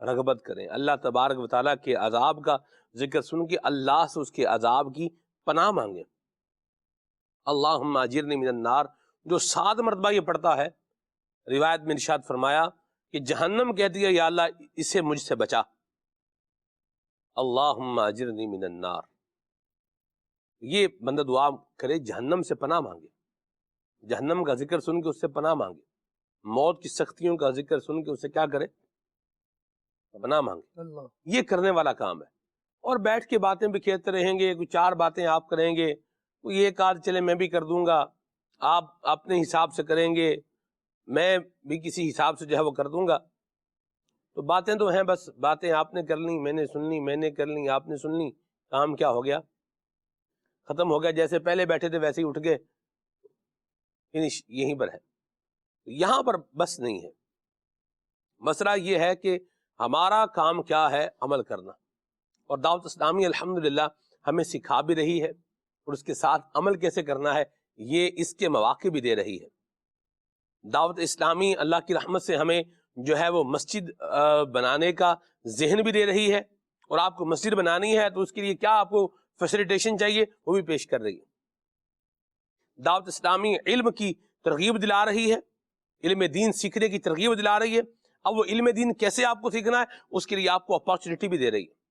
رغبت کریں، اللہ تبارک و تعالیٰ کے عذاب کا ذکر سن کے اللہ سے اس کے عذاب کی پناہ مانگیں۔ اللہم اجرنی من النار جو 7 مرتبہ یہ پڑھتا ہے، روایت میں ارشاد فرمایا کہ جہنم کہتی ہے یا اللہ اسے مجھ سے بچا۔ اللہم اجرنی من النار، یہ بندہ دعا کرے، جہنم سے پناہ مانگے، جہنم کا ذکر سن کے اس سے پناہ مانگے، موت کی سختیوں کا ذکر سن کے اس سے کیا کرے؟ پناہ مانگے۔ اللہ یہ کرنے والا کام ہے۔ اور بیٹھ کے باتیں بھی کہتے رہیں گے، کوئی 4 باتیں آپ کریں گے، کوئی ایک آدھ چلے میں بھی کر دوں گا، آپ اپنے حساب سے کریں گے، میں بھی کسی حساب سے جو ہے وہ کر دوں گا، تو باتیں تو ہیں، بس باتیں آپ نے کر لیں، میں نے سن لی، میں نے کر لی، آپ نے سن لی، کام کیا ہو گیا؟ ختم ہو گیا۔ جیسے پہلے بیٹھے تھے ویسے ہی اٹھ گئے، فنش یہیں پر ہے۔ یہاں پر بس نہیں ہے، مسئلہ یہ ہے کہ ہمارا کام کیا ہے؟ عمل کرنا۔ اور دعوت اسلامی الحمدللہ ہمیں سکھا بھی رہی ہے، اور اس کے ساتھ عمل کیسے کرنا ہے یہ اس کے مواقع بھی دے رہی ہے۔ دعوت اسلامی اللہ کی رحمت سے ہمیں جو ہے وہ مسجد بنانے کا ذہن بھی دے رہی ہے، اور آپ کو مسجد بنانی ہے تو اس کے لیے کیا آپ کو فیسیلیٹیشن چاہیے وہ بھی پیش کر رہی ہے۔ دعوت اسلامی علم کی ترغیب دلا رہی ہے، علم دین سیکھنے کی ترغیب دلا رہی ہے۔ اب وہ علم دین کیسے آپ کو سیکھنا ہے اس کے لیے آپ کو اپارچونیٹی بھی دے رہی ہے۔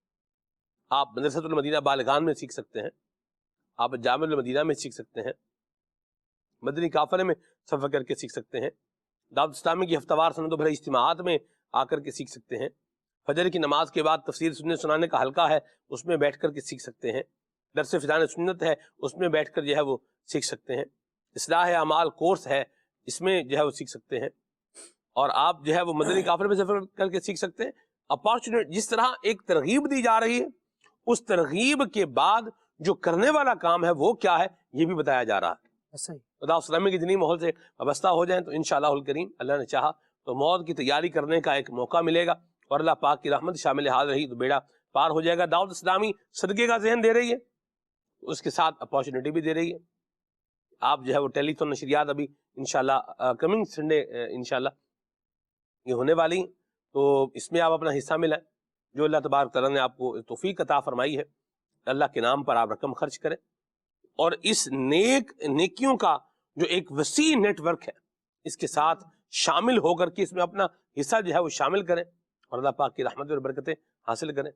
آپ مدرسۃ المدینہ بالغان میں سیکھ سکتے ہیں، آپ جامع المدینہ میں سیکھ سکتے ہیں، مدنی قافلے میں سفر کر کے سیکھ سکتے ہیں، دعوت اسلامی کی ہفتہ وار سنت و بھرے اجتماعات میں آ کر کے سیکھ سکتے ہیں، فجر کی نماز کے بعد تفسیر سننے سنانے کا حلقہ ہے اس میں بیٹھ کر کے سیکھ سکتے ہیں، درس فضان سنت ہے اس میں بیٹھ کر جو ہے وہ سیکھ سکتے ہیں، اصلاح اعمال کورس ہے اس میں جو ہے وہ سیکھ سکتے ہیں، اور آپ جو ہے وہ مدنی قافلے میں سفر کر کے سیکھ سکتے ہیں۔ اپارچونیٹی جس طرح ایک ترغیب دی جا رہی ہے، اس ترغیب کے بعد جو کرنے والا کام ہے وہ کیا ہے یہ بھی بتایا جا رہا ہے۔ صحیح۔ خدا اسلامی کے دینی ماحول سے وابستہ ہو جائیں تو انشاءاللہ الکریم اللہ نے چاہا تو موت کی تیاری کرنے کا ایک موقع ملے گا، اور اللہ پاک کی رحمت شامل حال رہی تو بیڑا پار ہو جائے گا۔ دعوت اسلامی صدقے کا ذہن دے رہی ہے، اس کے ساتھ اپارچونیٹی بھی دے رہی ہے۔ آپ جو ہے وہ ٹیلی تھون نشریات ابھی انشاءاللہ کمنگ سنڈے انشاءاللہ یہ ہونے والی ہیں، تو اس میں آپ اپنا حصہ ملائیں، جو اللہ تبارک تعالیٰ نے آپ کو توفیق عطا فرمائی ہے، اللہ کے نام پر آپ رقم خرچ کریں، اور اس نیکیوں کا جو ایک وسیع نیٹ ورک ہے اس کے ساتھ شامل ہو کر کے اس میں اپنا حصہ جو ہے وہ شامل کریں، اور اللہ پاک کی رحمت اور برکتیں حاصل کریں۔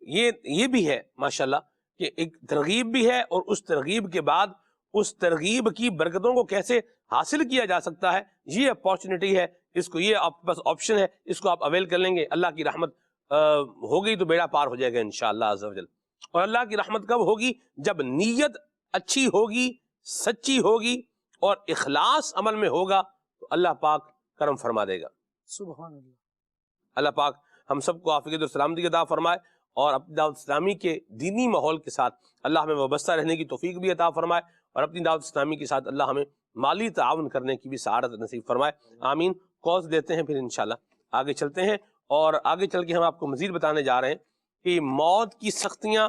یہ بھی ہے ماشاءاللہ کہ ایک ترغیب بھی ہے، اور اس ترغیب کے بعد اس ترغیب کی برکتوں کو کیسے حاصل کیا جا سکتا ہے، یہ اپارچونیٹی ہے، اس کو یہ آپ کے پاس آپشن ہے، اس کو آپ اویل کر لیں گے، اللہ کی رحمت ہو گئی تو بیڑا پار ہو جائے گا انشاءاللہ عز و جل۔ اور اللہ کی رحمت کب ہوگی؟ جب نیت اچھی ہوگی، سچی ہوگی، اور اخلاص عمل میں ہوگا تو اللہ پاک کرم فرما دے گا۔ سبحان اللہ۔ اللہ پاک ہم سب کو عافیت اور سلامتی عطا فرمائے، اور اپنی دعوت اسلامی کے دینی ماحول کے ساتھ اللہ ہمیں وابستہ رہنے کی توفیق بھی عطا فرمائے، اور اپنی دعوت اسلامی کے ساتھ اللہ ہمیں مالی تعاون کرنے کی بھی سعادت نصیب فرمائے، آمین۔ کوز دیتے ہیں، پھر انشاءاللہ آگے چلتے ہیں، اور آگے چل کے ہم آپ کو مزید بتانے جا رہے ہیں کہ موت کی سختیاں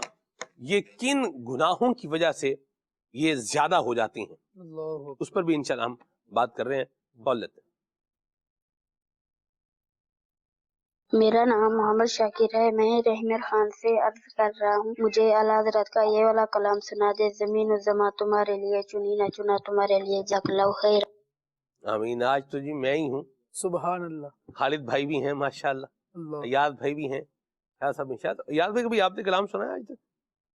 یہ کن گناہوں کی وجہ سے یہ زیادہ ہو جاتی ہیں، اللہ اس پر بھی انشاءاللہ ہم بات کر رہے ہیں۔ کال لیتے ہیں۔ میرا نام محمد شاکر ہے، میں رحمر خان سے عرض کر رہا ہوں، مجھے اعلیٰ حضرت کا یہ والا کلام سنا دے، زمین و زماں تمہارے لیے چنی نہ چنا تمہارے لیے، جزاک اللہ خیر۔ آمین۔ آج تو جی میں ہی ہوں، سبحان اللہ۔ خالد بھائی بھی ہیں ماشاءاللہ، اللہ یاد بھائی بھی ہیں، کیا سب یاد بھائی کبھی آپ نے کلام سنا ہے آج تک؟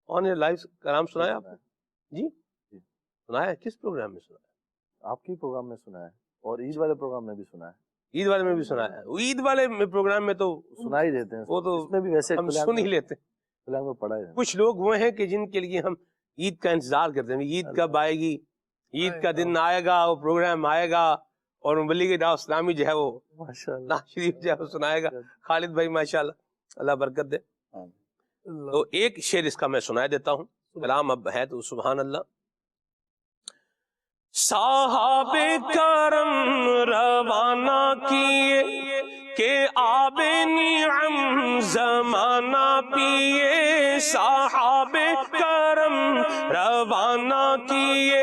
آن ایئر لائیو کلام سنا ہے آپ نے؟ جی سنا ہے؟ کس پروگرام میں سنا ہے؟ آپ کے پروگرام میں سنا ہے، اور عید والے پروگرام میں بھی سنا ہے۔ عید والے میں بھی سنا ہے؟ عید والے پروگرام میں تو سنا ہی دیتے ہیں، وہ تو اس میں بھی ویسے ہم سن ہی لیتے ہیں۔ کلام میں پڑھا ہے۔ کچھ لوگ وہ ہیں کہ جن کے لیے ہم عید کا انتظار کرتے ہیں، عید کب آئے گی، عید کا دن آئے گا، وہ پروگرام آئے گا، اور مبلغ دعوت اسلامی جو ہے وہ ماشاءاللہ نعت شریف جو ہے وہ سنائے گا۔ خالد بھائی ماشاءاللہ اللہ برکت دے۔ تو ایک شعر اس کا میں سنا دیتا ہوں، کلام اب ہے تو سبحان اللہ۔ صاحب کرم روانہ کیے کہ آب نعم زمانہ پیے، صاحب کرم روانہ کیے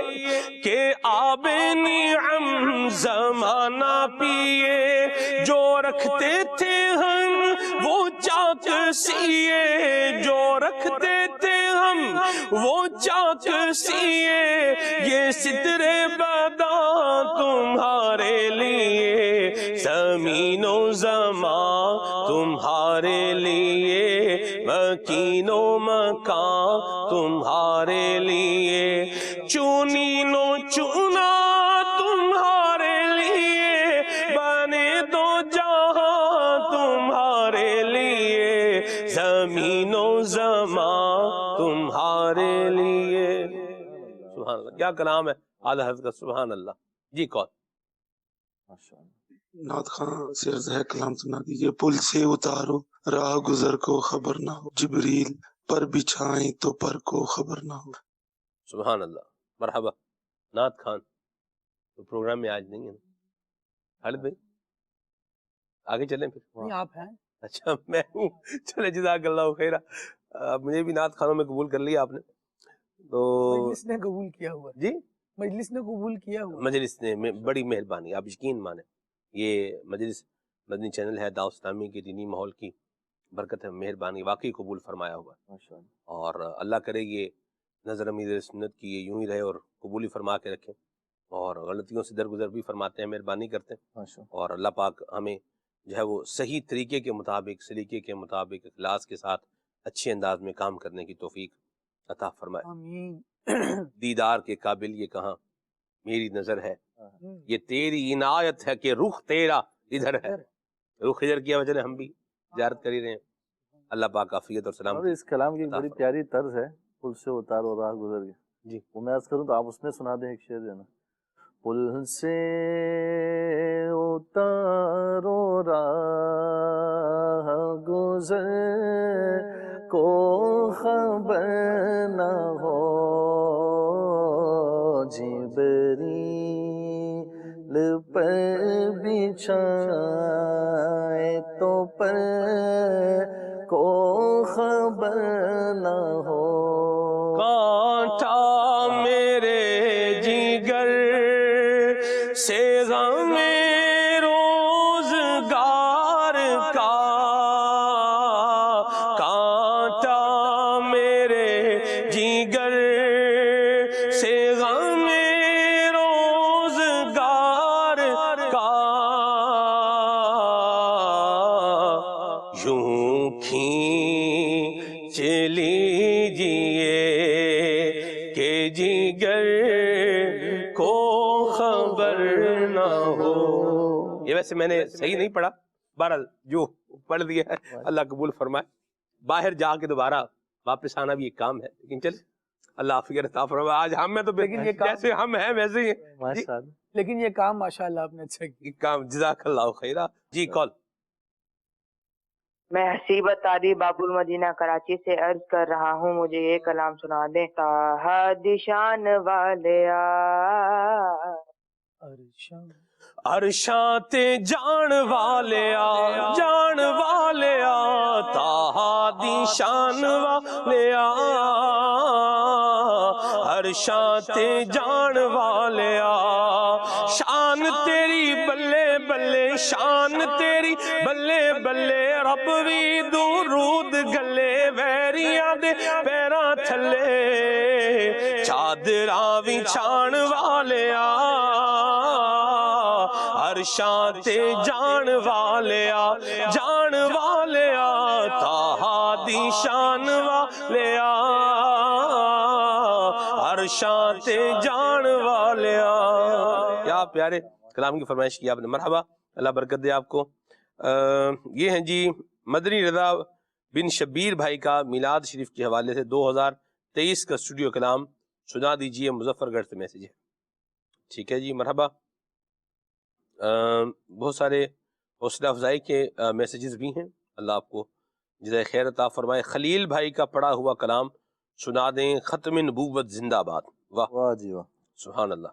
کہ آب نعم زمانہ پیے، جو رکھتے تھے ہم وہ چاک سیے، جو رکھتے تھے ہم وہ چاک سیے، یہ سترے بدا تمہارے لیے، زمین و زمان تمہارے لیے، مکین و مکان تمہارے لیے، چونین و چونا تمہارے لیے، بنے دو جہاں تمہارے لیے، زمین و زمان تمہارے لیے۔ سبحان اللہ، کیا کلام ہے اعلیٰ حضرت کا، سبحان اللہ۔ جی کون؟ نعت خواں سے عرض ہے کلام سنا دیجیے۔ پل سے اتارو راہ گزر کو خبر نہ ہو، جبریل پر بچھائیں تو پر کو خبر نہ ہو۔ سبحان اللہ، مرحبا۔ نعت خان تو پروگرام میں آج نہیں ہے نا خالد بھائی، آگے چلیں پھر؟ نہیں آپ ہیں۔ اچھا میں ہوں، چلے جزاک اللہ خیرہ۔ مجھے بھی نعت خانوں میں قبول کر لیا آپ نے تو مجلس نے قبول کیا ہوا، جی مجلس نے قبول کیا ہوا، مجلس نے بڑی مہربانی، آپ یقین مانیں یہ مجلس مدنی چینل ہے دعوت اسلامی کے دینی ماحول کی برکت ہے، مہربانی واقعی قبول فرمایا ہوا ہے، اور اللہ کرے یہ نظر امید سنت کی یہ یوں ہی رہے اور قبولی فرما کے رکھیں، اور غلطیوں سے درگزر بھی فرماتے ہیں، مہربانی کرتے ہیں، اور اللہ پاک ہمیں جو ہے وہ صحیح طریقے کے مطابق، سلیقے کے مطابق، اخلاص کے ساتھ اچھے انداز میں کام کرنے کی توفیق عطا فرمائے۔ آمین۔ دیدار کے قابل یہ کہاں میری نظر ہے، یہ تیری عنایت ہے کہ رخ تیرا ادھر ہے، رخ ادھر کیا وجہ ہم بھی زیارت کر ہی رہے ہیں۔ اللہ پاک عافیت اور سلام اس کلام کی ایک بڑی پیاری طرز ہے، پل سے اتارو راہ گزر کے، جی وہ میں عرض کروں تو آپ اس میں سنا دیں ایک شعر جو ہے نا، پل سے اتارو راہ گزر کو خبر نہ ہو، جبریل پر بچھائے تو پر کو خبر نہ ہو، کانٹا میرے جگر سے غم روزگار کا، کانٹا میرے جگر سے غم روزگار کا، یوں کھینچ لیجئے کہ جگر کو خبر نہ ہو۔ یہ ویسے میں نے صحیح نہیں پڑھا، بہرحال جو پڑھ دیا ہے اللہ قبول فرمائے، باہر جا کے دوبارہ واپس آنا بھی ایک کام ہے، لیکن چل اللہ عافیت عطا فرمائے۔ آج ہم میں تو جیسے ہم ہیں ویسے ہی ہیں، لیکن یہ کام ماشاءاللہ آپ نے اچھا کیا، کام جزاک اللہ خیرہ۔ جی کال۔ میں حسیبت علی باب المدینہ کراچی سے عرض کر رہا ہوں، مجھے یہ کلام سنا دیں۔ دشان والیا عرشاں تے جان والیا، جان والیا، تاہا دی شان والیا، عرشاں تے جان والیا، شان تیری بلے بلے، شان تیری بلے بلے، رب بھی درود گلے، ویریاں دے پیراں تھلے، چادراں وی چھان والیا، عرشاں تے جان والیا، جان والیا، تاہا دی شان والیا، عرشاں تے جان والیا۔ کیا پیارے کلام کی فرمائش کی آپ نے، مرحبا، اللہ برکت دے آپ کو۔ یہ ہیں جی مدنی رضا بن شبیر بھائی کا میلاد شریف کے حوالے سے 2023 کا اسٹوڈیو کلام سنا دیجئے، مظفر گڑھ سے میسیج ہے۔ ٹھیک ہے جی، مرحبا۔ بہت سارے حوصلہ افزائی کے میسیجز بھی ہیں، اللہ آپ کو جزائے خیر عطا فرمائے۔ خلیل بھائی کا پڑھا ہوا کلام سنا دیں، ختم نبوت زندہ باد۔ واہ واہ جی واہ، سبحان اللہ،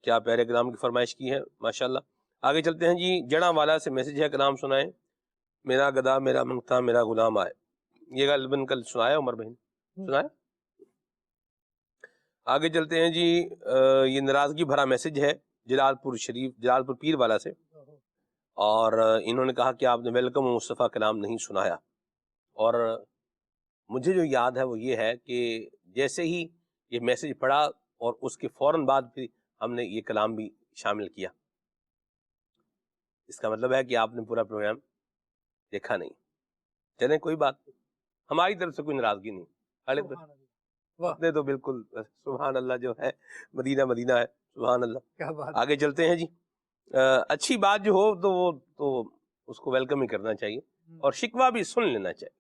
کیا پیارے کلام کی فرمائش کی ہے، ماشاءاللہ۔ آگے چلتے ہیں جی، جڑاں والا سے میسیج ہے، کلام سنائیں، میرا گدا میرا منگتا میرا غلام آئے۔ یہ غالباً کل سنایا عمر بہن، سنایا۔ آگے چلتے ہیں جی، یہ ناراضگی بھرا میسیج ہے جلال پور شریف، جلال پور پیر والا سے، اور انہوں نے کہا کہ آپ نے ویلکم مصطفیٰ کلام نہیں سنایا، اور مجھے جو یاد ہے وہ یہ ہے کہ جیسے ہی یہ میسج پڑھا اور اس کے فوراً بعد پھر ہم نے یہ کلام بھی شامل کیا. اس کا مطلب ہے کہ آپ نے پورا پروگرام دیکھا نہیں. چلیں کوئی بات نہیں، ہماری طرف سے کوئی ناراضگی نہیں. نے تو بالکل سبحان اللہ جو ہے مدینہ مدینہ ہے. سبحان اللہ. کیا بات. آگے چلتے ہیں جی. اچھی بات جو ہو تو وہ تو اس کو ویلکم ہی کرنا چاہیے، اور شکوہ بھی سن لینا چاہیے.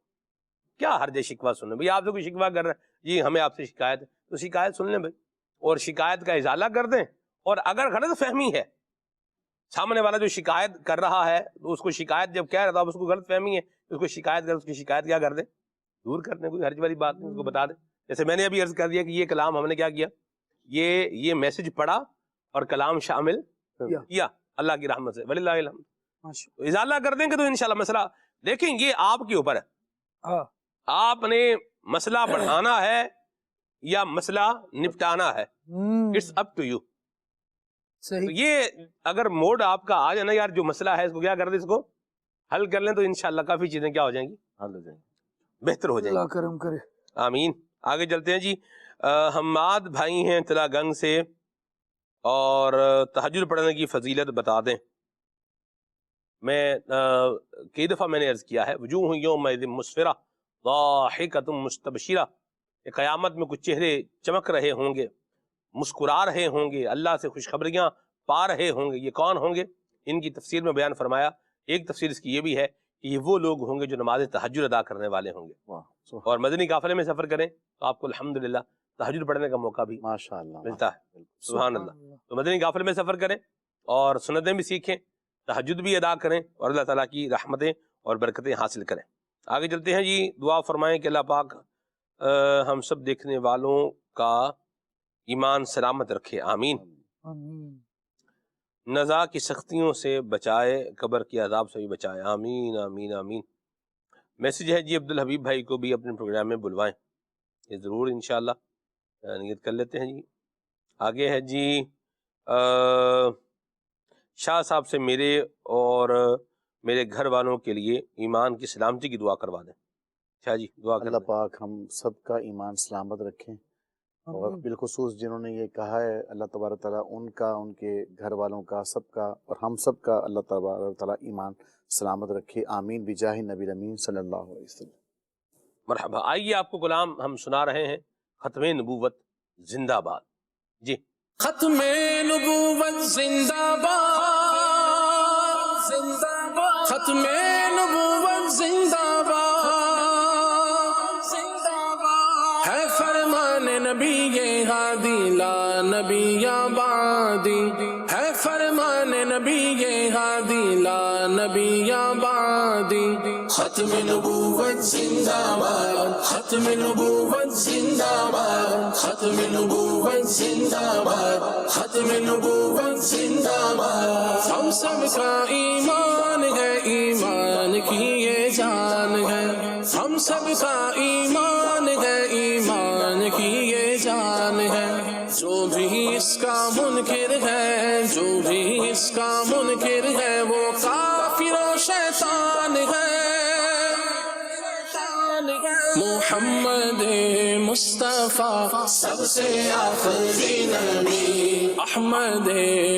کیا حرج ہے شکوہ سننا؟ بھائی آپ سے کوئی شکوہ کر رہا ہے، جی ہمیں آپ سے شکایت ہے، تو شکایت سن لیں بھائی، اور شکایت کا ازالہ کر دیں. اور اگر غلط فہمی ہے، سامنے والا جو شکایت کر رہا ہے تو اس کو شکایت جب کہہ رہا تھا، اب اس کو غلط فہمی ہے، اس کو شکایت کر، اس کی شکایت کیا کر دیں، دور کر دیں. کوئی حرج والی بات نہیں، اس کو بتا دیں. جیسے میں نے ابھی عرض کر دیا کہ یہ کلام ہم نے کیا کیا، یہ میسج پڑھا اور کلام شامل کیا اللہ کی رحمت سے، وللہ الحمد. ازالہ کر دیں گے تو انشاءاللہ مسئلہ، دیکھیں یہ آپ کے اوپر ہے، آپ نے مسئلہ بڑھانا ہے یا مسئلہ نپٹانا ہے، اٹس اپ ٹو یو. یہ اگر موڈ آپ کا آ جائے نا یار جو مسئلہ ہے اس کو کیا کر دیں، اس کو حل کر لیں، تو انشاءاللہ کافی چیزیں کیا ہو جائیں گی، حل ہو جائیں گی، بہتر ہو جائیں گی. اللہ کرم کرے. آمین. آگے چلتے ہیں جی. حماد بھائی ہیں تلا گنگ سے، اور تہجد پڑھنے کی فضیلت بتا دیں. میں کئی دفعہ میں نے عرض کیا ہے، وجوہ یومئذ مسفرہ ضاحکۃ مستبشرہ، قیامت میں کچھ چہرے چمک رہے ہوں گے، مسکرا رہے ہوں گے، اللہ سے خوشخبریاں پا رہے ہوں گے. یہ کون ہوں گے؟ ان کی تفسیر میں بیان فرمایا. ایک تفسیر اس کی یہ بھی ہے کہ یہ وہ لوگ ہوں گے جو نماز تہجد ادا کرنے والے ہوں گے، اور مدنی قافلے میں سفر کریں تو آپ کو الحمدللہ تہجد پڑھنے کا موقع بھی ماشاءاللہ ملتا ہے. سبحان اللہ. تو مدنی قافلے میں سفر کریں اور سنتیں بھی سیکھیں، تہجد بھی ادا کریں، اور اللہ تعالیٰ کی رحمتیں اور برکتیں حاصل کریں. آگے چلتے ہیں جی. دعا فرمائیں کہ اللہ پاک ہم سب دیکھنے والوں کا ایمان سلامت رکھے. آمین. نزا کی سختیوں سے بچائے، قبر کے عذاب سے بھی بچائے. آمین آمین آمین. میسج ہے جی عبدالحبیب بھائی کو بھی اپنے پروگرام میں بلوائیں، یہ ضرور انشاءاللہ نیت کر لیتے ہیں جی. آگے ہے جی شاہ صاحب سے میرے اور میرے گھر والوں کے لیے ایمان کی سلامتی کی دعا کروا دیں. شاہ جی دعا کر. اللہ پاک ہم سب کا ایمان سلامت رکھیں، اور بالخصوص جنہوں نے یہ کہا ہے اللہ تبارک تعالیٰ ان کا، ان کے گھر والوں کا، سب کا اور ہم سب کا اللہ تبارک تعالیٰ ایمان سلامت رکھے. آمین بجاہ نبی امین صلی اللہ علیہ وسلم. مرحبا. آئیے آپ کو غلام ہم سنا رہے ہیں ختم نبوت زندہ باد. جی. ختم نبوت زندہ باد، ختم نبوت زندہ باد، ہے فرمان نبی ہادی لا نبی آبادی، ہے فرمان نبی ہادی لا نبی آبادی. ختم نبوت زندہ باد، ختم نبوت زندہ باد، ختم نبوت زندہ باد، ختم نبوت زندہ باد. ہم سب کا ایمان ہے، ایمان کی یہ جان ہے، ہم سب کا ایمان ہے، ایمان کی یہ جان ہے. جو بھی اس کا منکر ہے، جو بھی اس کا منکر ہے، وہ کافر و شیطان ہے. محمد مصطفیٰ سب سے آخری نبی، احمد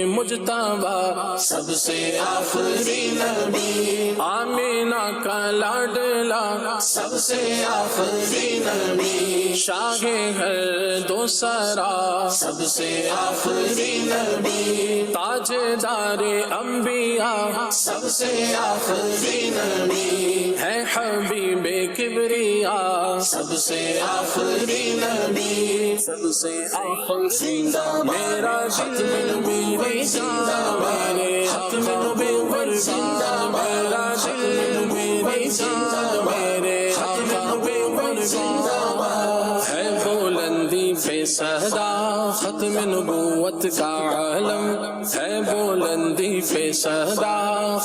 مجتبیٰ سب سے آخری نبی، آمینہ کا لاڈلا سب سے آخری نبی، شاہ ہر دو سرا سب سے آخری نبی، تاجدار انبیاء سب سے آخری نبی، ہے حبیب کبریا سب سے آخری نبی، سب سے آخری نبی. میرا ختم نبوت زندہ باد، میرے ختم نبوت زندہ باد، میرا ختم نبوت زندہ باد، میرے ختم نبوت زندہ باد. ہے بلندی پہ صدا ختم نبوت کا عالم، ہے بلندی پہ صدا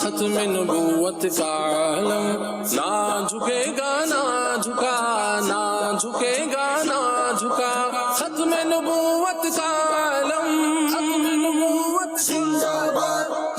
ختم نبوت کا عالم. نہ جھکے گا نہ جھکا، نہ جھکے گا نہ جھکا، ختم نبوت کا عالم، ختم نبوت زندہ باد،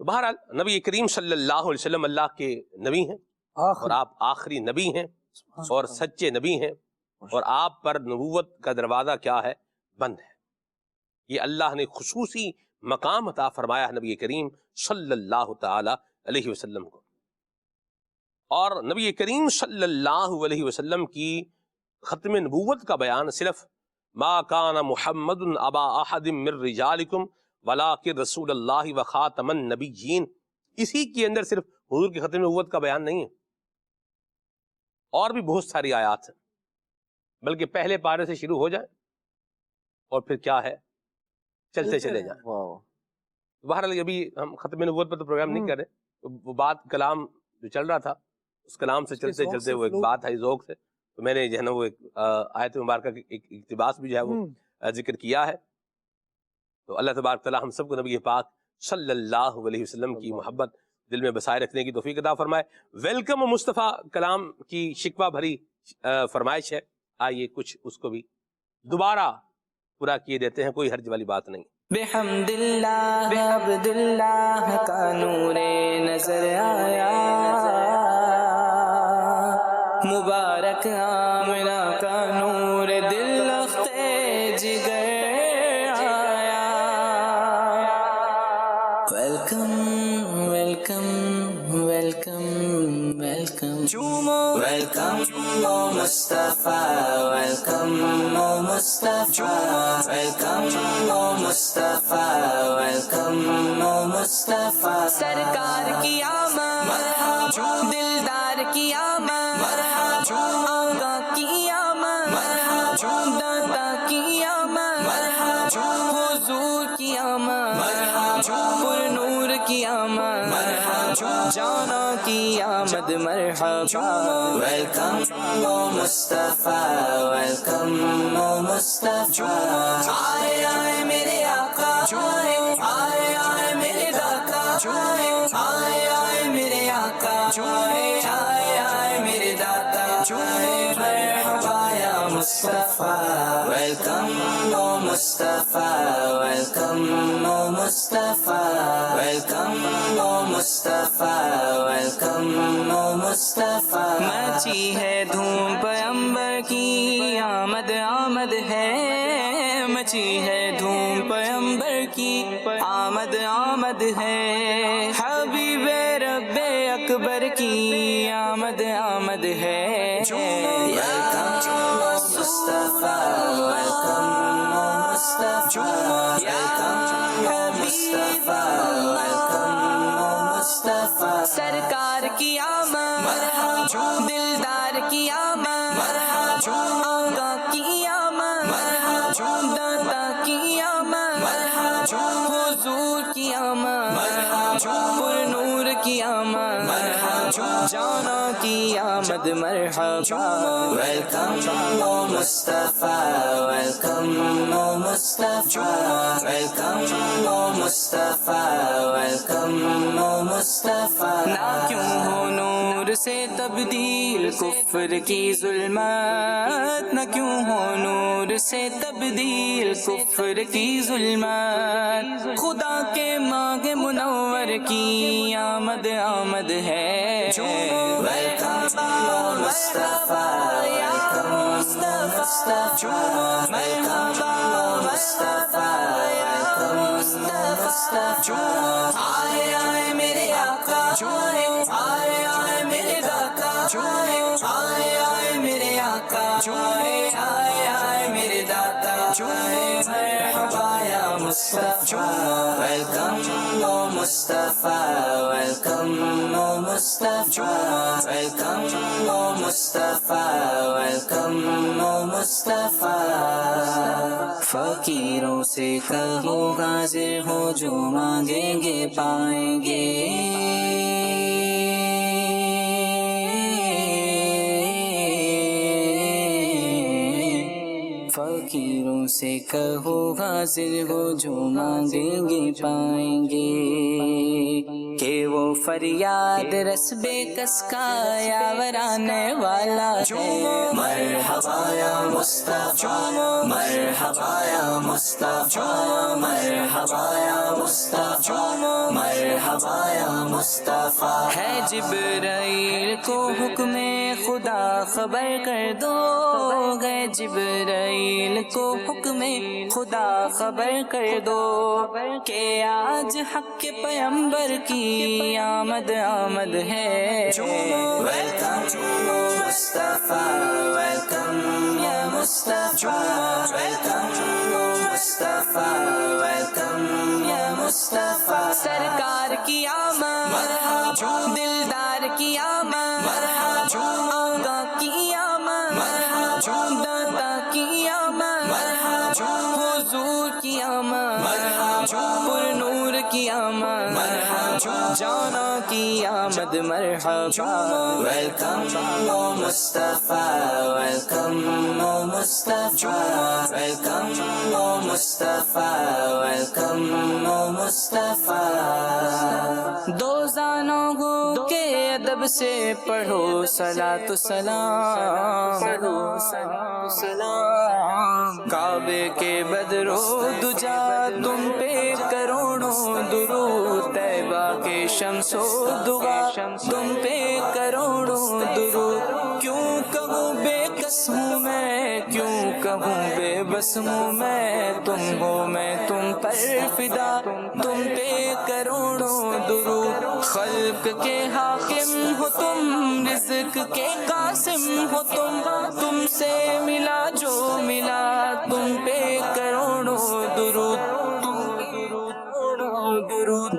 تو بہرحال نبی کریم صلی اللہ علیہ وسلم اللہ کے نبی ہیں اور آپ آخری نبی ہیں اور سچے نبی ہیں، اور آپ پر نبوت کا دروازہ کیا ہے؟ بند ہے۔ یہ اللہ نے خصوصی مقام عطا فرمایا ہے نبی کریم صلی اللہ تعالی علیہ وسلم کو، اور نبی کریم صلی اللہ علیہ وسلم کی ختم نبوت کا بیان صرف ما کان محمد ابا احد من رجالکم ولکن رسول اللہ و خاتم النبیین، اسی کے اندر صرف حضور کی ختم نبوت کا بیان نہیں ہے، اور بھی بہت ساری آیات ہیں، بلکہ پہلے پارے سے شروع ہو جائے اور پھر کیا ہے چلتے چلے جائیں۔ بہرحال ابھی ہم ختم نبوت پر تو پروگرام نہیں کر رہے، وہ بات کلام جو چل رہا تھا اس کلام سے چلتے چلتے وہ ایک بات ہے ذوق سے، تو میں نے جو ہے نا وہ ایک آیت مبارکہ کی ایک اقتباس بھی جو ہے وہ ذکر کیا ہے۔ تو اللہ تبارک تعالیٰ ہم سب کو نبی پاک صلی اللہ علیہ وسلم کی محبت دل میں بسائے رکھنے کی توفیق عطا فرمائے۔ ویلکم مصطفیٰ کلام کی شکوہ بھری فرمائش ہے، آئیے کچھ اس کو بھی دوبارہ پورا کیے دیتے ہیں، کوئی حرج والی بات نہیں۔ بحمد اللہ عبداللہ کا نور نظر آیا، مبارک آمنہ کا نور دل اختے جگر آیا۔ Welcome welcome welcome welcome welcome Mustafa, welcome Mustafa, welcome Mustafa, welcome Mustafa, سرکار کی آمد مرحبا، دلدار کی آمد مرحبا، آقا کی آمد مرحبا، داتا کی آمد مرحبا، حضور کی آمد مرحبا، پر نور کی آمد مرحبا، جانا کی آمد مرحبا۔ ویلکم مصطفیٰ، ویلکم مصطفیٰ، آئے آئے میرے آقا، آئے آئے میرے داتا، آئے آئے میرے آقا، آئے آئے میرے داتا، مرحبا یا مصطفیٰ۔ Welcome Mustafa, welcome Mustafa, welcome Mustafa, welcome مصطفیٰ، مچی ہے دھوم پیمبر کی آمد آمد ہے، مچی ہے دھوم پیمبر کی آمد آمد ہے، حبیب رب اکبر کی آمد آمد ہے۔ Welcome Mustafa, welcome Mustafa, welcome Mustafa, welcome Mustafa, سرکار کی آمد مرحبا، دلدار کی آمد مرحبا، آقا کی آمد مرحبا، داتا کی آمد مرحبا، حضور کی آمد مرحبا، پر نور کی آمد مرحبا، جانا کی آمد مرحبا۔ Welcome Mustafa, welcome Mustafa, welcome Mustafa, welcome مصطفیٰ، نہ کیوں ہو نور سے تبدیل کفر کی ظلمات، نہ کیوں ہو نور سے تبدیل کفر کی ظلمات، خدا کے مانگ منور کی آمد آمد ہے۔ Welcome Mustafa, welcome Mustafa, welcome Mustafa, welcome مصطفیٰ، آئے آئے میرے آقا، آئے آئے میرے داتا، آئے آئے میرے آقا، آئے آئے میرے داتا، مرحبا یا مصطفیٰ۔ Welcome Mustafa, welcome Mustafa, welcome Mustafa, welcome مصطفیٰ، فقیروں سے کہو حاضر ہو، جو مانگیں گے پائیں گے، فقیروں سے کہو حاضر ہو، جو مانگیں گے پائیں گے، کہ وہ فریاد رس بے کس کا یاور آنے والا ہے مرحبا یا مصطفیٰ مرحبا یا مصطفیٰ مرحبا یا مصطفیٰ مرحبا یا مصطفیٰ ہے جبرائیل کو حکم خدا خبر کر دو گئے جبرائیل کو حکم خدا خبر کر دو کہ آج حق کے پیمبر کی آمد آمد ہے ویلکم مصطفیٰ ویلکم یا مصطفیٰ ویلکم مصطفیٰ ویلکم یا مصطفیٰ سرکار کی آمد دلدار کی آمد آقا کی آمد داتا کی آمد حضور کی آمد پر نور کی آمد جانا کی آمد مرحبا welcome Mustafa welcome Mustafa welcome Mustafa welcome مصطفیٰ دو زانوں ہو کے ادب سے پڑھو صلاۃ و سلام کعبے کے بدرو دجا تم پہ کروڑوں درود طیبہ کے شمس و دعا تم پہ کروڑوں درود کیوں کہوں بے کس ہوں میں کیوں کہوں بے بس ہوں میں تم ہو میں تم پر فدا تم پہ کروڑوں درود خلق کے حاکم ہو تم رزق کے قاسم ہو تم سے ملا جو ملا تم پہ کروڑوں درود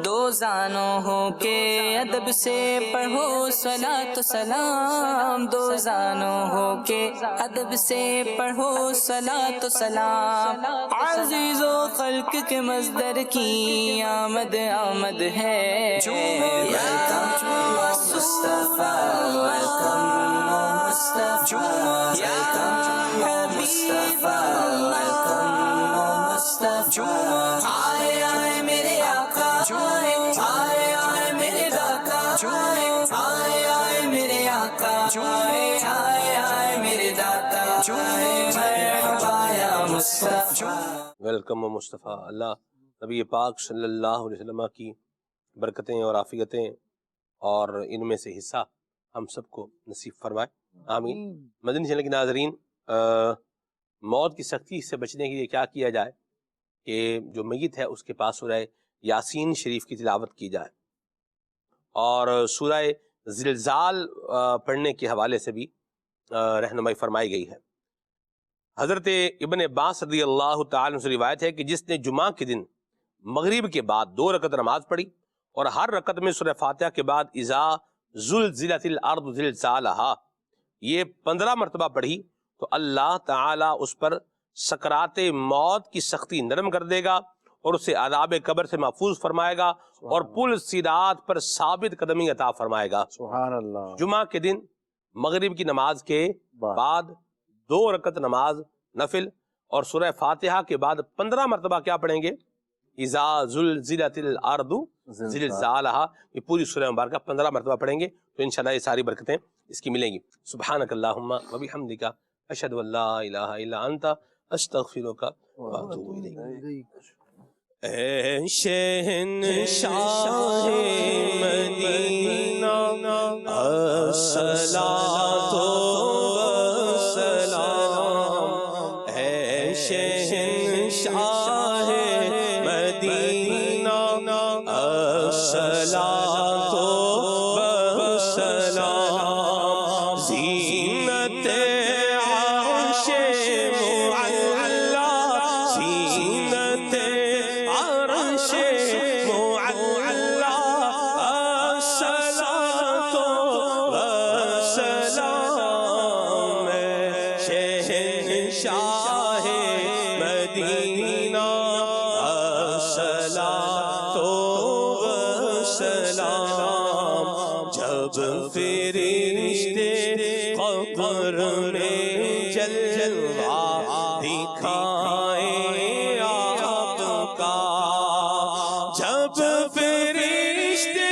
دو زانوں ہو کے ادب سے پڑھو صلاۃ و سلام دو زانوں ہو کے ادب سے پڑھو صلاۃ و سلام عزیز و خلق کے مصدر کی آمد آمد ہے welcome Mustafa welcome Mustafa welcome Mustafa welcome مصطفیٰ آئے آئے میرے آقا آئے آئے میرے داتا آئے آئے میرے آقا آئے آئے میرے داتا مرحبا یا مصطفیٰ ویلکم مصطفیٰ. اللہ نبی پاک صلی اللہ علیہ وسلم کی برکتیں اور عافیتیں اور ان میں سے حصہ ہم سب کو نصیب فرمائے آمین. مدنی چینل کے ناظرین موت کی سختی سے بچنے کے لیے کیا کیا جائے کہ جو میت ہے اس کے پاس سورہ یاسین شریف کی تلاوت کی جائے اور سورہ زلزال پڑھنے کے حوالے سے بھی رہنمائی فرمائی گئی ہے. حضرت ابن عباس رضی اللہ تعالیٰ سے روایت ہے کہ جس نے جمعہ کے دن مغرب کے بعد 2 رکعت نماز پڑھی اور ہر رکعت میں سورہ فاتحہ کے بعد اذا زلزلت الارض زلزالہا یہ 15 مرتبہ پڑھی تو اللہ تعالیٰ اس پر سکرات موت کی سختی نرم کر دے گا اور اسے عذاب قبر سے محفوظ فرمائے گا اور پل صراط پر ثابت قدمی عطا فرمائے گا. سبحان اللہ. جمعہ کے دن مغرب کی نماز کے بعد 2 رکعت نماز نفل اور سورہ فاتحہ کے بعد 15 مرتبہ کیا پڑھیں گے اذا زلزلت الارض زلزالہا یہ پوری سورہ مبارکہ 15 مرتبہ پڑھیں گے تو انشاءاللہ یہ ساری برکتیں اس کی ملیں گی. سبحانک اللہم و بحمدک اشہد ان لا الہ الا انت استغفرک و اتوب الیک. اے شہنشاہ مدینہ الصلاۃ والسلام اے شہنشاہ مدینہ الصلاۃ والسلام زینت عرش معلا زینت عرش معلا الصلاۃ والسلام شہنشاہ مدینہ الصلاۃ والسلام جب فرشتے قبر میں جلوہ دکھائیں آپ کا جب فرشتے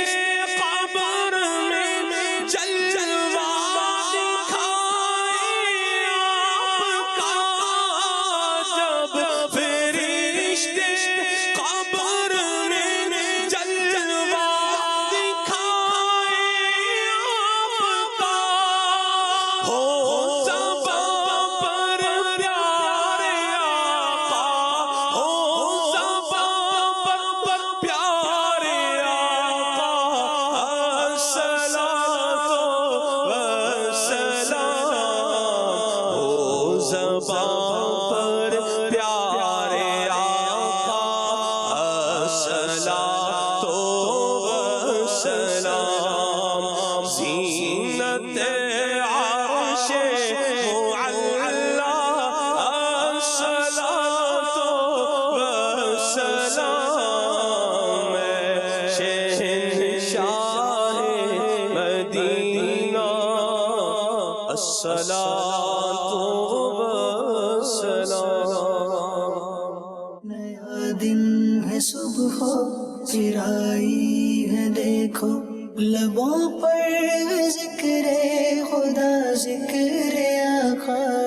مدینہ الصلاۃ والسلام. نیا دن ہے صبح چرائی ہے دیکھو لبوں پر ذکر خدا ذکر آقا